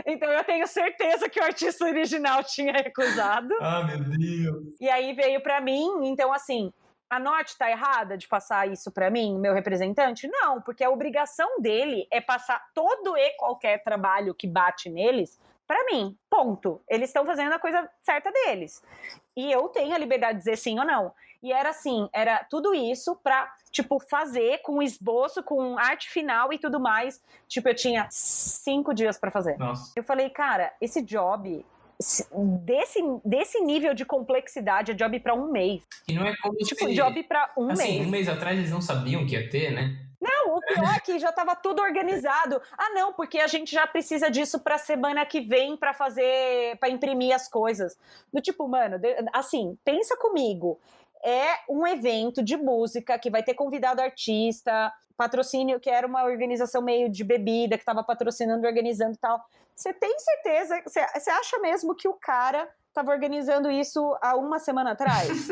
Então eu tenho certeza que o artista original tinha recusado. Ah, meu Deus! E aí veio para mim, então assim, a Norte tá errada de passar isso para mim, meu representante? Não, porque a obrigação dele é passar todo e qualquer trabalho que bate neles para mim, ponto. Eles estão fazendo a coisa certa deles. E eu tenho a liberdade de dizer sim ou não. E era assim, era tudo isso pra, tipo, fazer com esboço, com arte final e tudo mais. Tipo, eu tinha 5 dias pra fazer. Nossa. Eu falei, cara, esse job, desse nível de complexidade, é job pra um mês. E não é como tipo, job pra um mês. Assim, um mês atrás eles não sabiam que ia ter, né? Não, o pior é que já estava tudo organizado. Ah, não, porque a gente já precisa disso para semana que vem para imprimir as coisas. Do tipo, mano, assim, pensa comigo. É um evento de música que vai ter convidado artista, patrocínio, que era uma organização meio de bebida, que estava patrocinando, organizando e tal. Você tem certeza? Você acha mesmo que o cara estava organizando isso há uma semana atrás?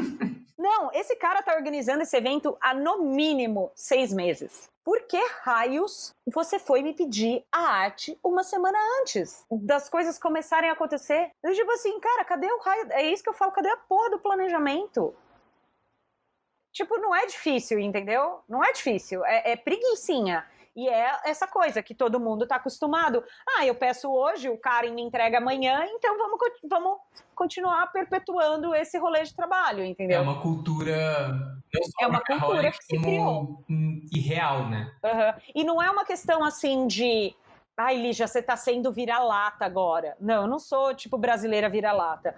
Não, esse cara tá organizando esse evento há no mínimo 6 meses. Por que raios você foi me pedir a arte uma semana antes das coisas começarem a acontecer? Eu digo assim, cara, cadê o raio? É isso que eu falo, cadê a porra do planejamento? Tipo, não é difícil, entendeu? Não é difícil, é preguicinha. E é essa coisa que todo mundo tá acostumado. Ah, eu peço hoje, o cara me entrega amanhã, então vamos continuar perpetuando esse rolê de trabalho, entendeu? É uma cultura... Não só é uma cultura que se criou. Irreal, né? Uhum. E não é uma questão assim de... Ai, Lígia, você tá sendo vira-lata agora. Não, eu não sou, tipo, brasileira vira-lata.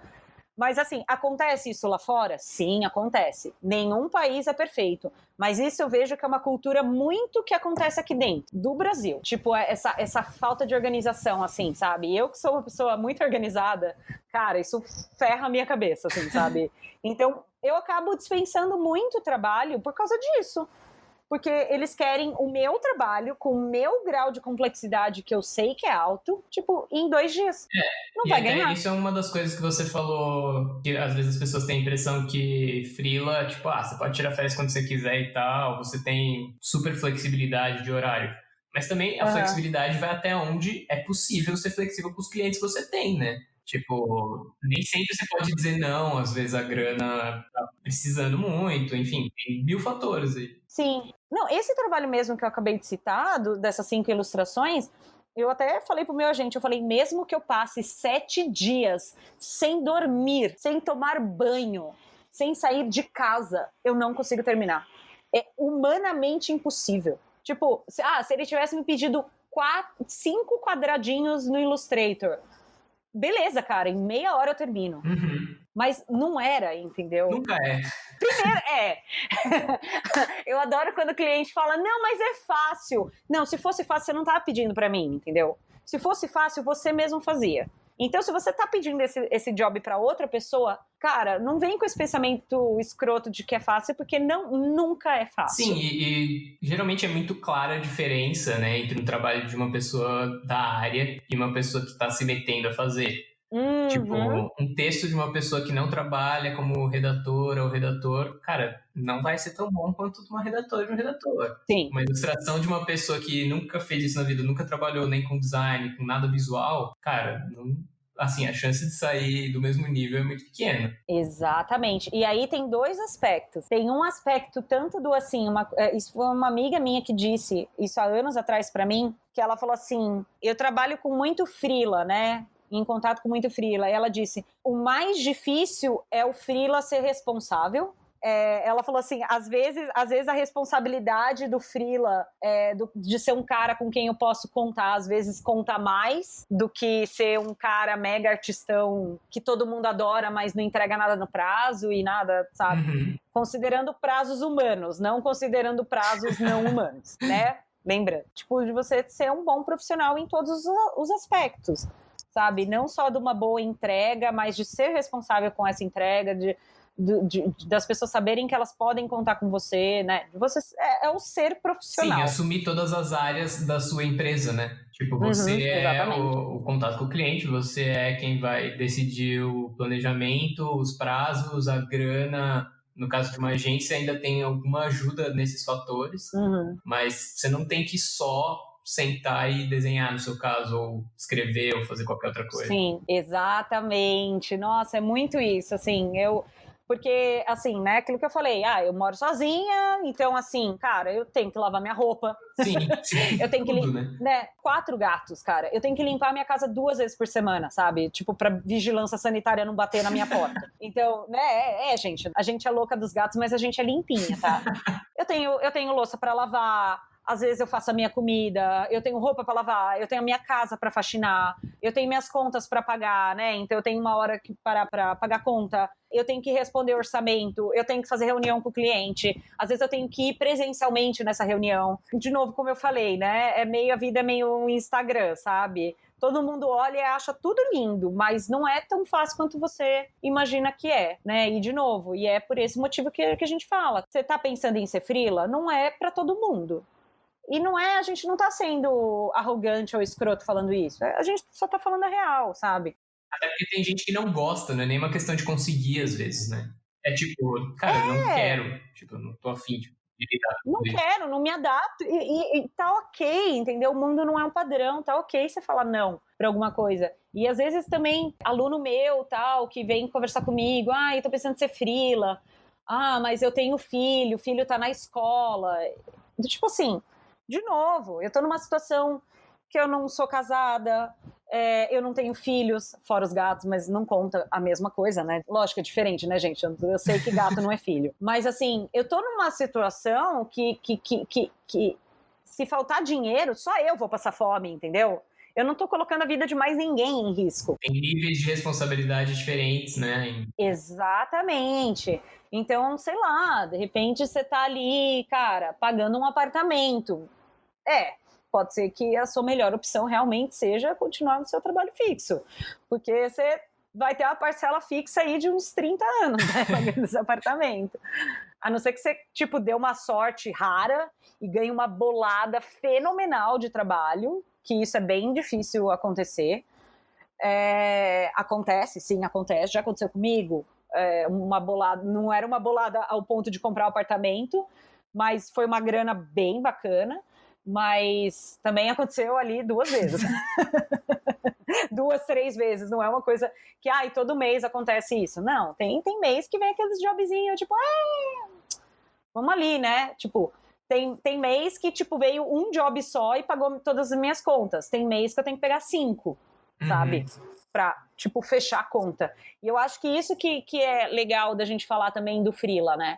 Mas, assim, acontece isso lá fora? Sim, acontece. Nenhum país é perfeito. Mas isso eu vejo que é uma cultura muito que acontece aqui dentro, do Brasil. Tipo, essa falta de organização, assim, sabe? Eu que sou uma pessoa muito organizada, cara, isso ferra a minha cabeça, assim, sabe? Então, eu acabo dispensando muito trabalho por causa disso. Porque eles querem o meu trabalho com o meu grau de complexidade, que eu sei que é alto, tipo, em 2 dias. Não vai ganhar. Isso é uma das coisas que você falou, que às vezes as pessoas têm a impressão que freela, tipo, você pode tirar férias quando você quiser e tal, você tem super flexibilidade de horário. Mas também a flexibilidade vai até onde é possível ser flexível com os clientes que você tem, né? Tipo, nem sempre você pode dizer não, às vezes a grana tá precisando muito, enfim, tem 1000 fatores aí. Sim. Não, esse trabalho mesmo que eu acabei de citar, dessas 5 ilustrações, eu até falei pro meu agente, eu falei, mesmo que eu passe 7 dias sem dormir, sem tomar banho, sem sair de casa, eu não consigo terminar. É humanamente impossível. Tipo, se ele tivesse me pedido 5 quadradinhos no Illustrator, beleza, cara, em meia hora eu termino. Uhum. Mas não era, entendeu? Nunca é. Primeiro, eu adoro quando o cliente fala, não, mas é fácil. Não, se fosse fácil, você não tava pedindo pra mim, entendeu? Se fosse fácil, você mesmo fazia. Então, se você tá pedindo esse job pra outra pessoa, cara, não vem com esse pensamento escroto de que é fácil, porque nunca é fácil. Sim, e geralmente é muito clara a diferença, né, entre um trabalho de uma pessoa da área e uma pessoa que tá se metendo a fazer. Uhum. Tipo, um texto de uma pessoa que não trabalha como redatora ou redator, cara, não vai ser tão bom quanto de uma redatora e um redator. Sim. Uma ilustração de uma pessoa que nunca fez isso na vida, nunca trabalhou nem com design, com nada visual, cara, assim, a chance de sair do mesmo nível é muito pequena. Exatamente. E aí tem 2 aspectos. Tem um aspecto tanto do assim, isso foi uma amiga minha que disse isso há anos atrás pra mim, que ela falou assim, eu trabalho com muito freela, né? Em contato com muito freela. E ela disse, o mais difícil é o freela ser responsável, ela falou assim, às vezes a responsabilidade do freela de ser um cara com quem eu posso contar, às vezes conta mais do que ser um cara mega artistão que todo mundo adora, mas não entrega nada no prazo e nada, sabe? Considerando prazos humanos, não considerando prazos não humanos, né? Lembra? Tipo, de você ser um bom profissional em todos os aspectos, sabe? Não só de uma boa entrega, mas de ser responsável com essa entrega, das pessoas saberem que elas podem contar com você, né? Você é o ser profissional. Sim, assumir todas as áreas da sua empresa, né? Tipo, você é o contato com o cliente, você é quem vai decidir o planejamento, os prazos, a grana. No caso de uma agência, ainda tem alguma ajuda nesses fatores, mas você não tem que só sentar e desenhar, no seu caso, ou escrever, ou fazer qualquer outra coisa. Sim, exatamente. Nossa, é muito isso, assim, porque, assim, né, aquilo que eu falei, eu moro sozinha, então, assim, cara, eu tenho que lavar minha roupa. Sim, eu tenho tudo, que, né? 4 gatos, cara. Eu tenho que limpar a minha casa 2 vezes por semana, sabe? Tipo, pra vigilância sanitária não bater na minha porta. Então, né, gente, a gente é louca dos gatos, mas a gente é limpinha, tá? Eu tenho louça pra lavar, às vezes eu faço a minha comida, eu tenho roupa para lavar, eu tenho a minha casa para faxinar, eu tenho minhas contas para pagar, né? Então eu tenho uma hora que parar para pagar conta, eu tenho que responder orçamento, eu tenho que fazer reunião com o cliente, às vezes eu tenho que ir presencialmente nessa reunião. De novo, como eu falei, né? A vida é meio um Instagram, sabe? Todo mundo olha e acha tudo lindo, mas não é tão fácil quanto você imagina que é, né? E de novo, e é por esse motivo que a gente fala. Você tá pensando em ser freela? Não é para todo mundo. E a gente não tá sendo arrogante ou escroto falando isso. A gente só tá falando a real, sabe? Até porque tem gente que não gosta, não é nem uma questão de conseguir, às vezes, né? É tipo, cara, eu não quero. Tipo, eu não tô afim de lidar com isso. Não quero, não me adapto. E tá ok, entendeu? O mundo não é um padrão, tá ok você falar não pra alguma coisa. E às vezes também, aluno meu, tal, que vem conversar comigo, eu tô pensando em ser freela. Mas eu tenho filho, o filho tá na escola. Tipo assim, de novo, eu tô numa situação que eu não sou casada, eu não tenho filhos, fora os gatos, mas não conta a mesma coisa, né? Lógico, é diferente, né, gente? Eu sei que gato não é filho. Mas, assim, eu tô numa situação que se faltar dinheiro, só eu vou passar fome, entendeu? Eu não tô colocando a vida de mais ninguém em risco. Tem níveis de responsabilidade diferentes, né? Exatamente. Então, sei lá, de repente você tá ali, cara, pagando um apartamento. Pode ser que a sua melhor opção realmente seja continuar no seu trabalho fixo, porque você vai ter uma parcela fixa aí de uns 30 anos, né, pagando esse apartamento. A não ser que você, tipo, dê uma sorte rara e ganhe uma bolada fenomenal de trabalho, que isso é bem difícil acontecer. Acontece, já aconteceu comigo. Uma bolada, não era uma bolada ao ponto de comprar um apartamento, mas foi uma grana bem bacana. Mas também aconteceu ali 2 vezes. 2, 3 vezes. Não é uma coisa que, todo mês acontece isso. Não, tem mês que vem aqueles jobzinhos, tipo, vamos ali, né? Tipo, tem mês que, tipo, veio um job só e pagou todas as minhas contas. Tem mês que eu tenho que pegar 5, sabe? Pra, tipo, fechar a conta. E eu acho que isso que é legal da gente falar também do freela, né?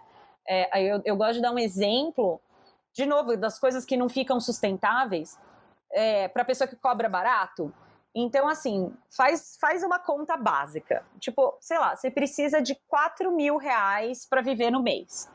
Eu gosto de dar um exemplo, de novo, das coisas que não ficam sustentáveis para a pessoa que cobra barato. Então, assim, faz uma conta básica. Tipo, sei lá, você precisa de R$4.000 para viver no mês.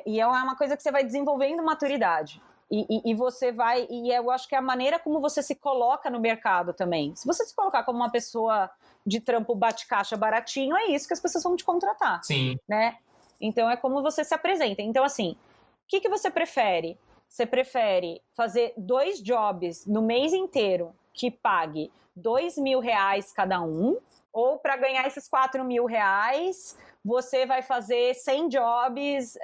E é uma coisa que você vai desenvolvendo maturidade. E você vai... E eu acho que é a maneira como você se coloca no mercado também. Se você se colocar como uma pessoa de trampo bate-caixa baratinho, é isso que as pessoas vão te contratar. Sim. Né? Então, é como você se apresenta. Então, assim... O que você prefere? Você prefere fazer 2 jobs no mês inteiro que pague R$2.000 cada um? Ou para ganhar esses R$4.000, você vai fazer 100 jobs...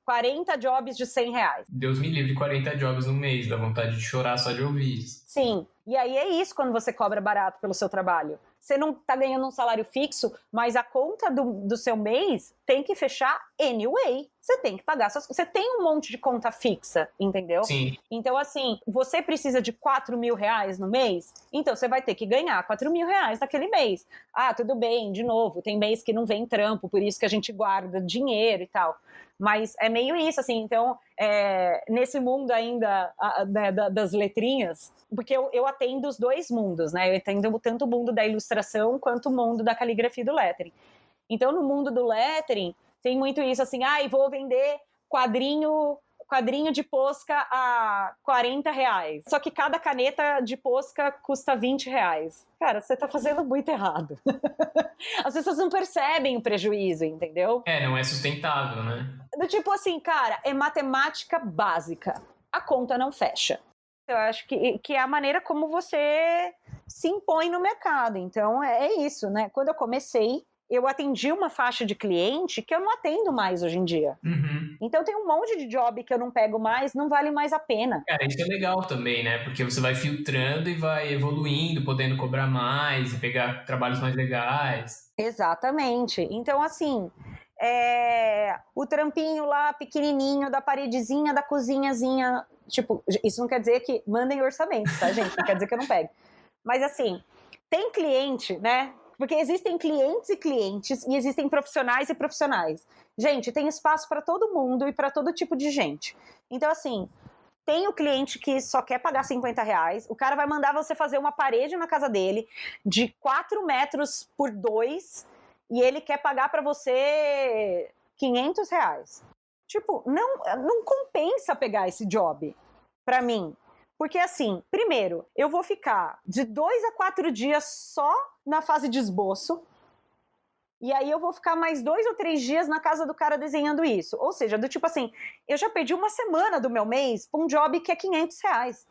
40 jobs de R$100. Deus me livre, 40 jobs no mês, dá vontade de chorar só de ouvir isso. Sim, e aí é isso quando você cobra barato pelo seu trabalho. Você não está ganhando um salário fixo, mas a conta do seu mês tem que fechar anyway. Você tem que pagar suas... Você tem um monte de conta fixa, entendeu? Sim. Então, assim, você precisa de 4 mil reais no mês? Então, você vai ter que ganhar 4 mil reais naquele mês. Ah, tudo bem, de novo, tem mês que não vem trampo, por isso que a gente guarda dinheiro e tal. Mas é meio isso, assim, então, nesse mundo ainda das letrinhas, porque eu atendo os dois mundos, né? Eu atendo tanto o mundo da ilustração quanto o mundo da caligrafia e do lettering. Então, no mundo do lettering, tem muito isso, assim, vou vender quadrinho de posca a 40 reais. Só que cada caneta de posca custa 20 reais. Cara, você tá fazendo muito errado. As pessoas não percebem o prejuízo, entendeu? Não é sustentável, né? Do tipo assim, cara, é matemática básica. A conta não fecha. Eu acho que é a maneira como você se impõe no mercado. Então, é isso, né? Quando eu comecei, eu atendi uma faixa de cliente que eu não atendo mais hoje em dia. Uhum. Então, tem um monte de job que eu não pego mais, não vale mais a pena. Cara, isso é legal também, né? Porque você vai filtrando e vai evoluindo, podendo cobrar mais e pegar trabalhos mais legais. Exatamente. Então, assim, o trampinho lá pequenininho da paredezinha da cozinhazinha, tipo, isso não quer dizer que mandem orçamento, tá, gente? Não quer dizer que eu não pegue. Mas, assim, tem cliente, né? Porque existem clientes e clientes e existem profissionais e profissionais. Gente, tem espaço para todo mundo e para todo tipo de gente. Então, assim, tem o cliente que só quer pagar 50 reais, o cara vai mandar você fazer uma parede na casa dele de 4 metros por 2 e ele quer pagar para você 500 reais. Tipo, não compensa pegar esse job para mim. Porque assim, primeiro, eu vou ficar de 2 a 4 dias só na fase de esboço, e aí eu vou ficar mais 2 ou 3 dias na casa do cara desenhando isso. Ou seja, do tipo assim, eu já perdi uma semana do meu mês para um job que é 500 reais.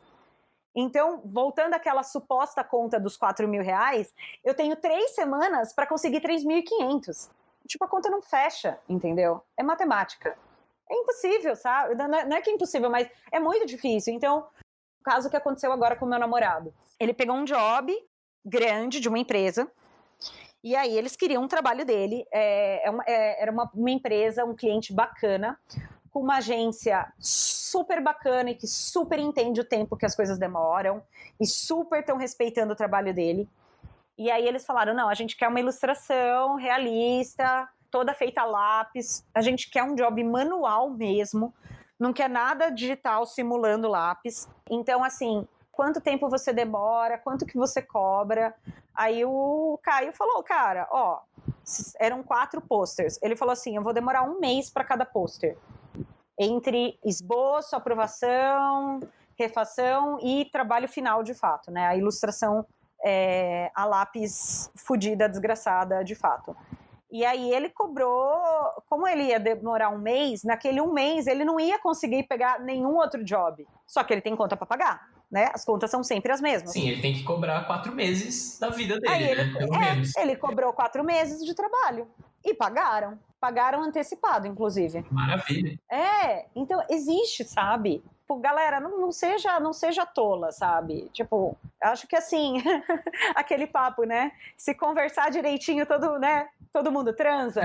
Então, voltando àquela suposta conta dos 4 mil reais, eu tenho 3 semanas para conseguir 3.500. Tipo, a conta não fecha, entendeu? É matemática. É impossível, sabe? Não é que é impossível, mas é muito difícil. Então, o caso que aconteceu agora com o meu namorado. Ele pegou um job grande de uma empresa, e aí eles queriam um trabalho dele, era uma empresa, um cliente bacana, com uma agência super bacana e que super entende o tempo que as coisas demoram e super estão respeitando o trabalho dele. E aí eles falaram, não, a gente quer uma ilustração realista, toda feita a lápis, a gente quer um job manual mesmo, não quer nada digital simulando lápis. Então, assim, quanto tempo você demora, quanto que você cobra? Aí o Caio falou, cara, eram 4 posters. Ele falou assim, eu vou demorar 1 mês para cada pôster. Entre esboço, aprovação, refação e trabalho final de fato, né? A ilustração a lápis fodida, desgraçada de fato. E aí ele cobrou, como ele ia demorar 1 mês, naquele 1 mês ele não ia conseguir pegar nenhum outro job. Só que ele tem conta para pagar, né? As contas são sempre as mesmas. Sim, ele tem que cobrar 4 meses da vida dele, aí né? Pelo menos. Ele cobrou 4 meses de trabalho. E pagaram. Pagaram antecipado, inclusive. Maravilha. Então existe, sabe? Tipo, galera, não seja tola, sabe? Tipo, acho que assim, aquele papo, né? Se conversar direitinho, todo mundo transa.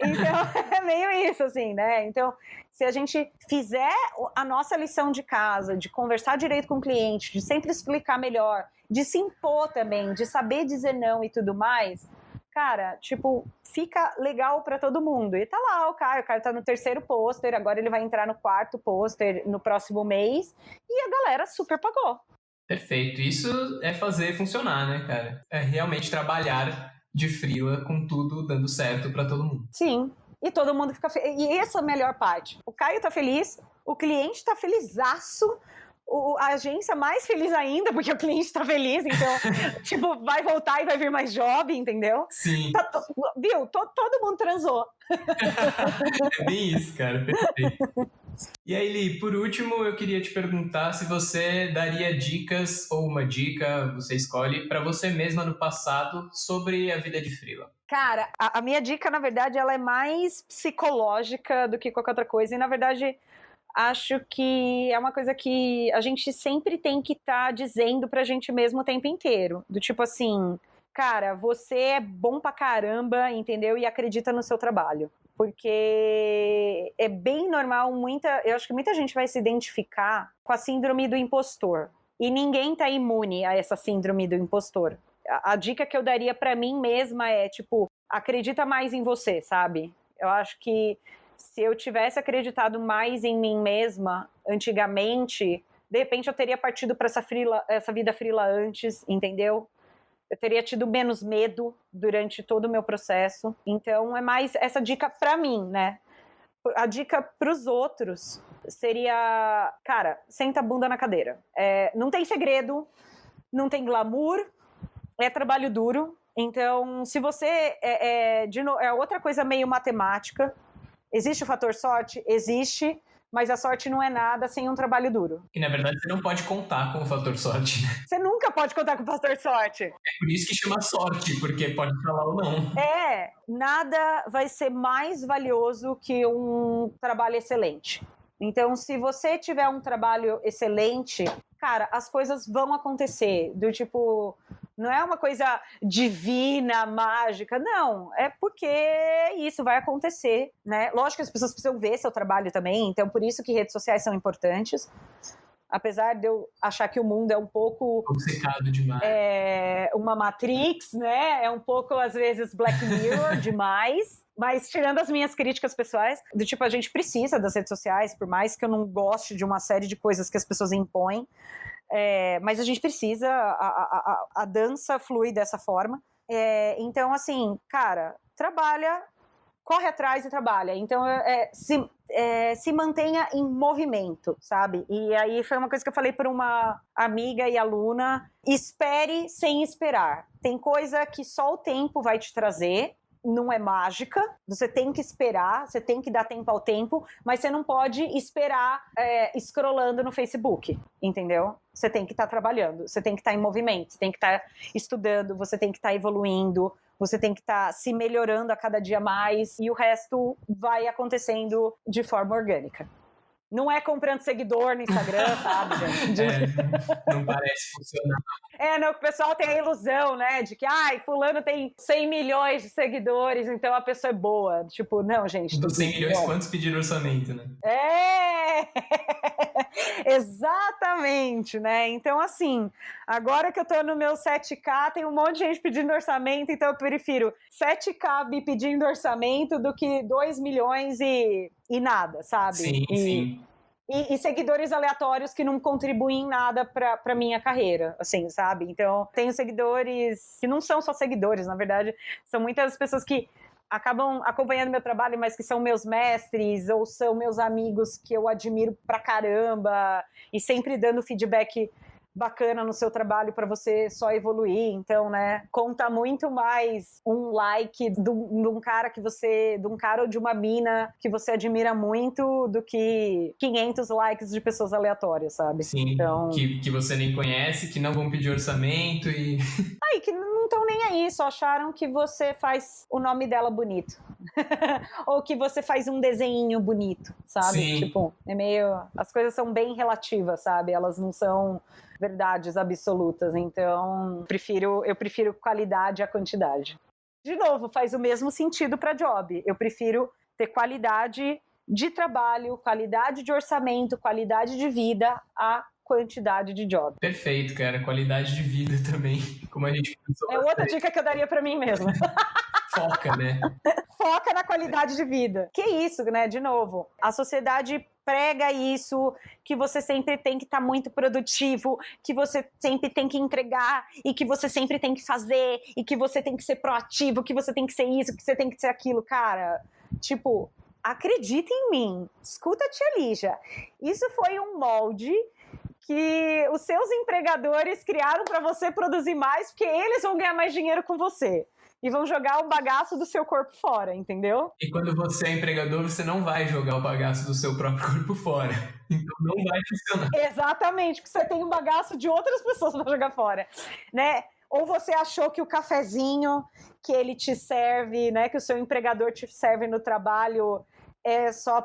Então, é meio isso, assim, né? Então, se a gente fizer a nossa lição de casa, de conversar direito com o cliente, de sempre explicar melhor, de se impor também, de saber dizer não e tudo mais, cara, tipo, fica legal pra todo mundo. E tá lá o Caio tá no 3º pôster, agora ele vai entrar no 4º pôster no próximo mês, e a galera super pagou. Perfeito. Isso é fazer funcionar, né, cara? É realmente trabalhar de freela com tudo dando certo pra todo mundo. Sim. E todo mundo fica feliz. E essa é a melhor parte. O Caio tá feliz, o cliente tá felizaço, a agência mais feliz ainda, porque o cliente tá feliz, então, tipo, vai voltar e vai vir mais job, entendeu? Sim. Viu? Todo mundo transou. É bem isso, cara. Perfeito. E aí, Li, por último, eu queria te perguntar se você daria dicas, ou uma dica, você escolhe, para você mesma no passado sobre a vida de freela. Cara, a minha dica, na verdade, ela é mais psicológica do que qualquer outra coisa. E, na verdade, acho que é uma coisa que a gente sempre tem que estar dizendo pra gente mesmo o tempo inteiro. Do tipo assim, cara, você é bom pra caramba, entendeu? E acredita no seu trabalho. Porque é bem normal, eu acho que muita gente vai se identificar com a síndrome do impostor. E ninguém tá imune a essa síndrome do impostor. A dica que eu daria pra mim mesma é, tipo, acredita mais em você, sabe? Eu acho que se eu tivesse acreditado mais em mim mesma antigamente, de repente eu teria partido para essa vida frila antes, entendeu? Eu teria tido menos medo durante todo o meu processo. Então é mais essa dica para mim, né? A dica para os outros seria, cara, senta a bunda na cadeira. Não tem segredo, não tem glamour, é trabalho duro. Então, se você é outra coisa meio matemática. Existe o fator sorte? Existe, mas a sorte não é nada sem um trabalho duro. E, na verdade, você não pode contar com o fator sorte, né? Você nunca pode contar com o fator sorte. É por isso que chama sorte, porque pode falar ou não. Nada vai ser mais valioso que um trabalho excelente. Então, se você tiver um trabalho excelente, cara, as coisas vão acontecer. Do tipo, não é uma coisa divina, mágica, não. É porque isso vai acontecer, né? Lógico que as pessoas precisam ver seu trabalho também, então por isso que redes sociais são importantes. Apesar de eu achar que o mundo é um pouco... obcecado demais. Uma Matrix, né? É um pouco, às vezes, Black Mirror demais. Mas tirando as minhas críticas pessoais, do tipo, a gente precisa das redes sociais, por mais que eu não goste de uma série de coisas que as pessoas impõem, mas a gente precisa, a dança flui dessa forma. Então, assim, cara, trabalha, corre atrás e trabalha. Então, se mantenha em movimento, sabe? E aí foi uma coisa que eu falei para uma amiga e aluna: espere sem esperar. Tem coisa que só o tempo vai te trazer. Não é mágica, você tem que esperar, você tem que dar tempo ao tempo, mas você não pode esperar scrollando no Facebook, entendeu? Você tem que estar trabalhando, você tem que estar em movimento, você tem que estar estudando, você tem que estar evoluindo, você tem que estar se melhorando a cada dia mais, e o resto vai acontecendo de forma orgânica. Não é comprando seguidor no Instagram, sabe, gente? Não parece funcionar. Não, o pessoal tem a ilusão, né, de que, fulano tem 100 milhões de seguidores, então a pessoa é boa. Tipo, não, gente. Dos 100 milhões, quantos pediram orçamento, né? Exatamente, né? Então, assim, agora que eu tô no meu 7K, tem um monte de gente pedindo orçamento, então eu prefiro 7K me pedindo orçamento do que 2 milhões e nada, sabe? Sim. E seguidores aleatórios que não contribuem em nada pra minha carreira, assim, sabe? Então, tenho seguidores que não são só seguidores, na verdade, são muitas pessoas que acabam acompanhando meu trabalho, mas que são meus mestres ou são meus amigos que eu admiro pra caramba e sempre dando feedback bacana no seu trabalho para você só evoluir. Então, né, conta muito mais um like de um cara de um cara ou de uma mina que você admira muito do que 500 likes de pessoas aleatórias, sabe? Sim, então... que você nem conhece, que não vão pedir orçamento e... que não estão nem aí, só acharam que você faz o nome dela bonito. Ou que você faz um desenho bonito, sabe? Sim. Tipo, as coisas são bem relativas, sabe? Elas não são verdades absolutas. Então, eu prefiro qualidade à quantidade. De novo, faz o mesmo sentido para job. Eu prefiro ter qualidade de trabalho, qualidade de orçamento, qualidade de vida a quantidade de job. Perfeito, cara. Qualidade de vida também. Como a gente pensou. Outra dica que eu daria para mim mesma. Foca, né? Foca na qualidade de vida. Que isso, né? De novo, a sociedade prega isso, que você sempre tem que estar muito produtivo, que você sempre tem que entregar, e que você sempre tem que fazer, e que você tem que ser proativo, que você tem que ser isso, que você tem que ser aquilo. Cara, tipo, acredita em mim. Escuta a tia Lígia. Isso foi um molde que os seus empregadores criaram para você produzir mais, porque eles vão ganhar mais dinheiro com você. E vão jogar o bagaço do seu corpo fora, entendeu? E quando você é empregador, você não vai jogar o bagaço do seu próprio corpo fora. Então não vai funcionar. Exatamente, porque você tem o bagaço de outras pessoas para jogar fora, né? Ou você achou que o cafezinho que ele te serve, né, que o seu empregador te serve no trabalho é só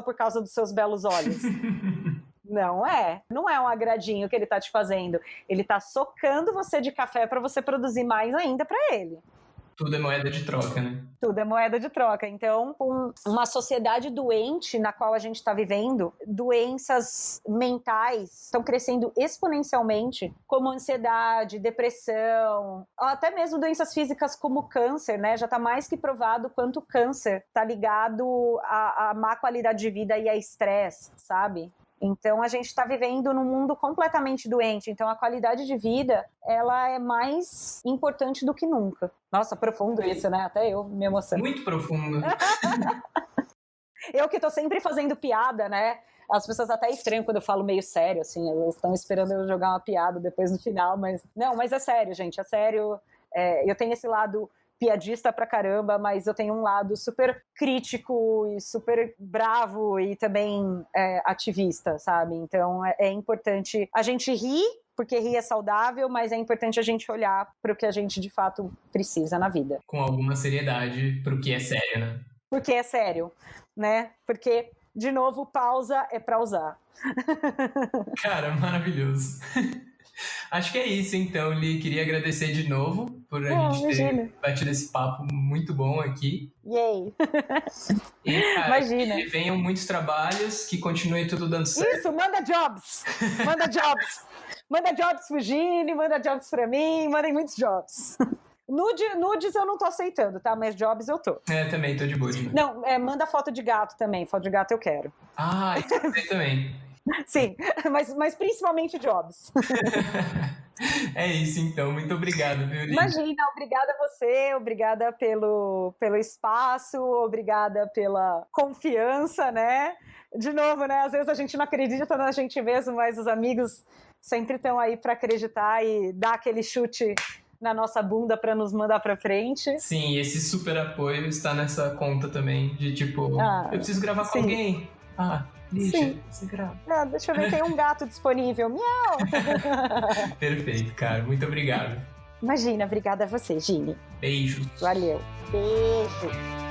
por causa dos seus belos olhos. Não é um agradinho que ele tá te fazendo. Ele tá socando você de café para você produzir mais ainda para ele. Tudo é moeda de troca, né? Tudo é moeda de troca. Então, uma sociedade doente na qual a gente está vivendo, doenças mentais estão crescendo exponencialmente, como ansiedade, depressão, até mesmo doenças físicas como câncer, né? Já está mais que provado quanto o câncer está ligado à má qualidade de vida e a estresse, sabe? Então, a gente está vivendo num mundo completamente doente. Então, a qualidade de vida, ela é mais importante do que nunca. Nossa, profundo isso, né? Até eu me emociono. Muito profundo. Eu que tô sempre fazendo piada, né? As pessoas até estranham quando eu falo meio sério, assim. Elas estão esperando eu jogar uma piada depois no final, mas... Não, mas é sério, gente. É sério. Eu tenho esse lado... piadista pra caramba, mas eu tenho um lado super crítico e super bravo e também ativista, sabe? Então é importante a gente rir, porque rir é saudável, mas é importante a gente olhar para o que a gente de fato precisa na vida. Com alguma seriedade pro que é sério, né? Porque é sério, né? Porque, de novo, pausa é pra usar. Cara, maravilhoso. Acho que é isso, então, Li. Queria agradecer de novo por a gente ter batido esse papo muito bom aqui. Yay! E, cara, Imagina. que venham muitos trabalhos, que continue tudo dando certo. Isso, manda jobs! Manda jobs! Manda jobs pro Gini, manda jobs pra mim, mandem muitos jobs. Nudes eu não tô aceitando, tá? Mas jobs eu tô. Também, tô de boa. Não, manda foto de gato também. Foto de gato eu quero. Ah, isso eu também. Sim, mas principalmente jobs. É isso, então. Muito obrigado, viu, Li? Imagina, obrigada a você, obrigada pelo espaço, obrigada pela confiança, né? De novo, né? Às vezes a gente não acredita na gente mesmo, mas os amigos sempre estão aí para acreditar e dar aquele chute na nossa bunda para nos mandar para frente. Sim, esse super apoio está nessa conta também, de tipo, eu preciso gravar com alguém. Deixa, você grava. Deixa eu ver, tem um gato disponível. Miau! Perfeito, cara. Muito obrigado. Imagina, obrigada a você, Gini. Beijo. Valeu. Beijo.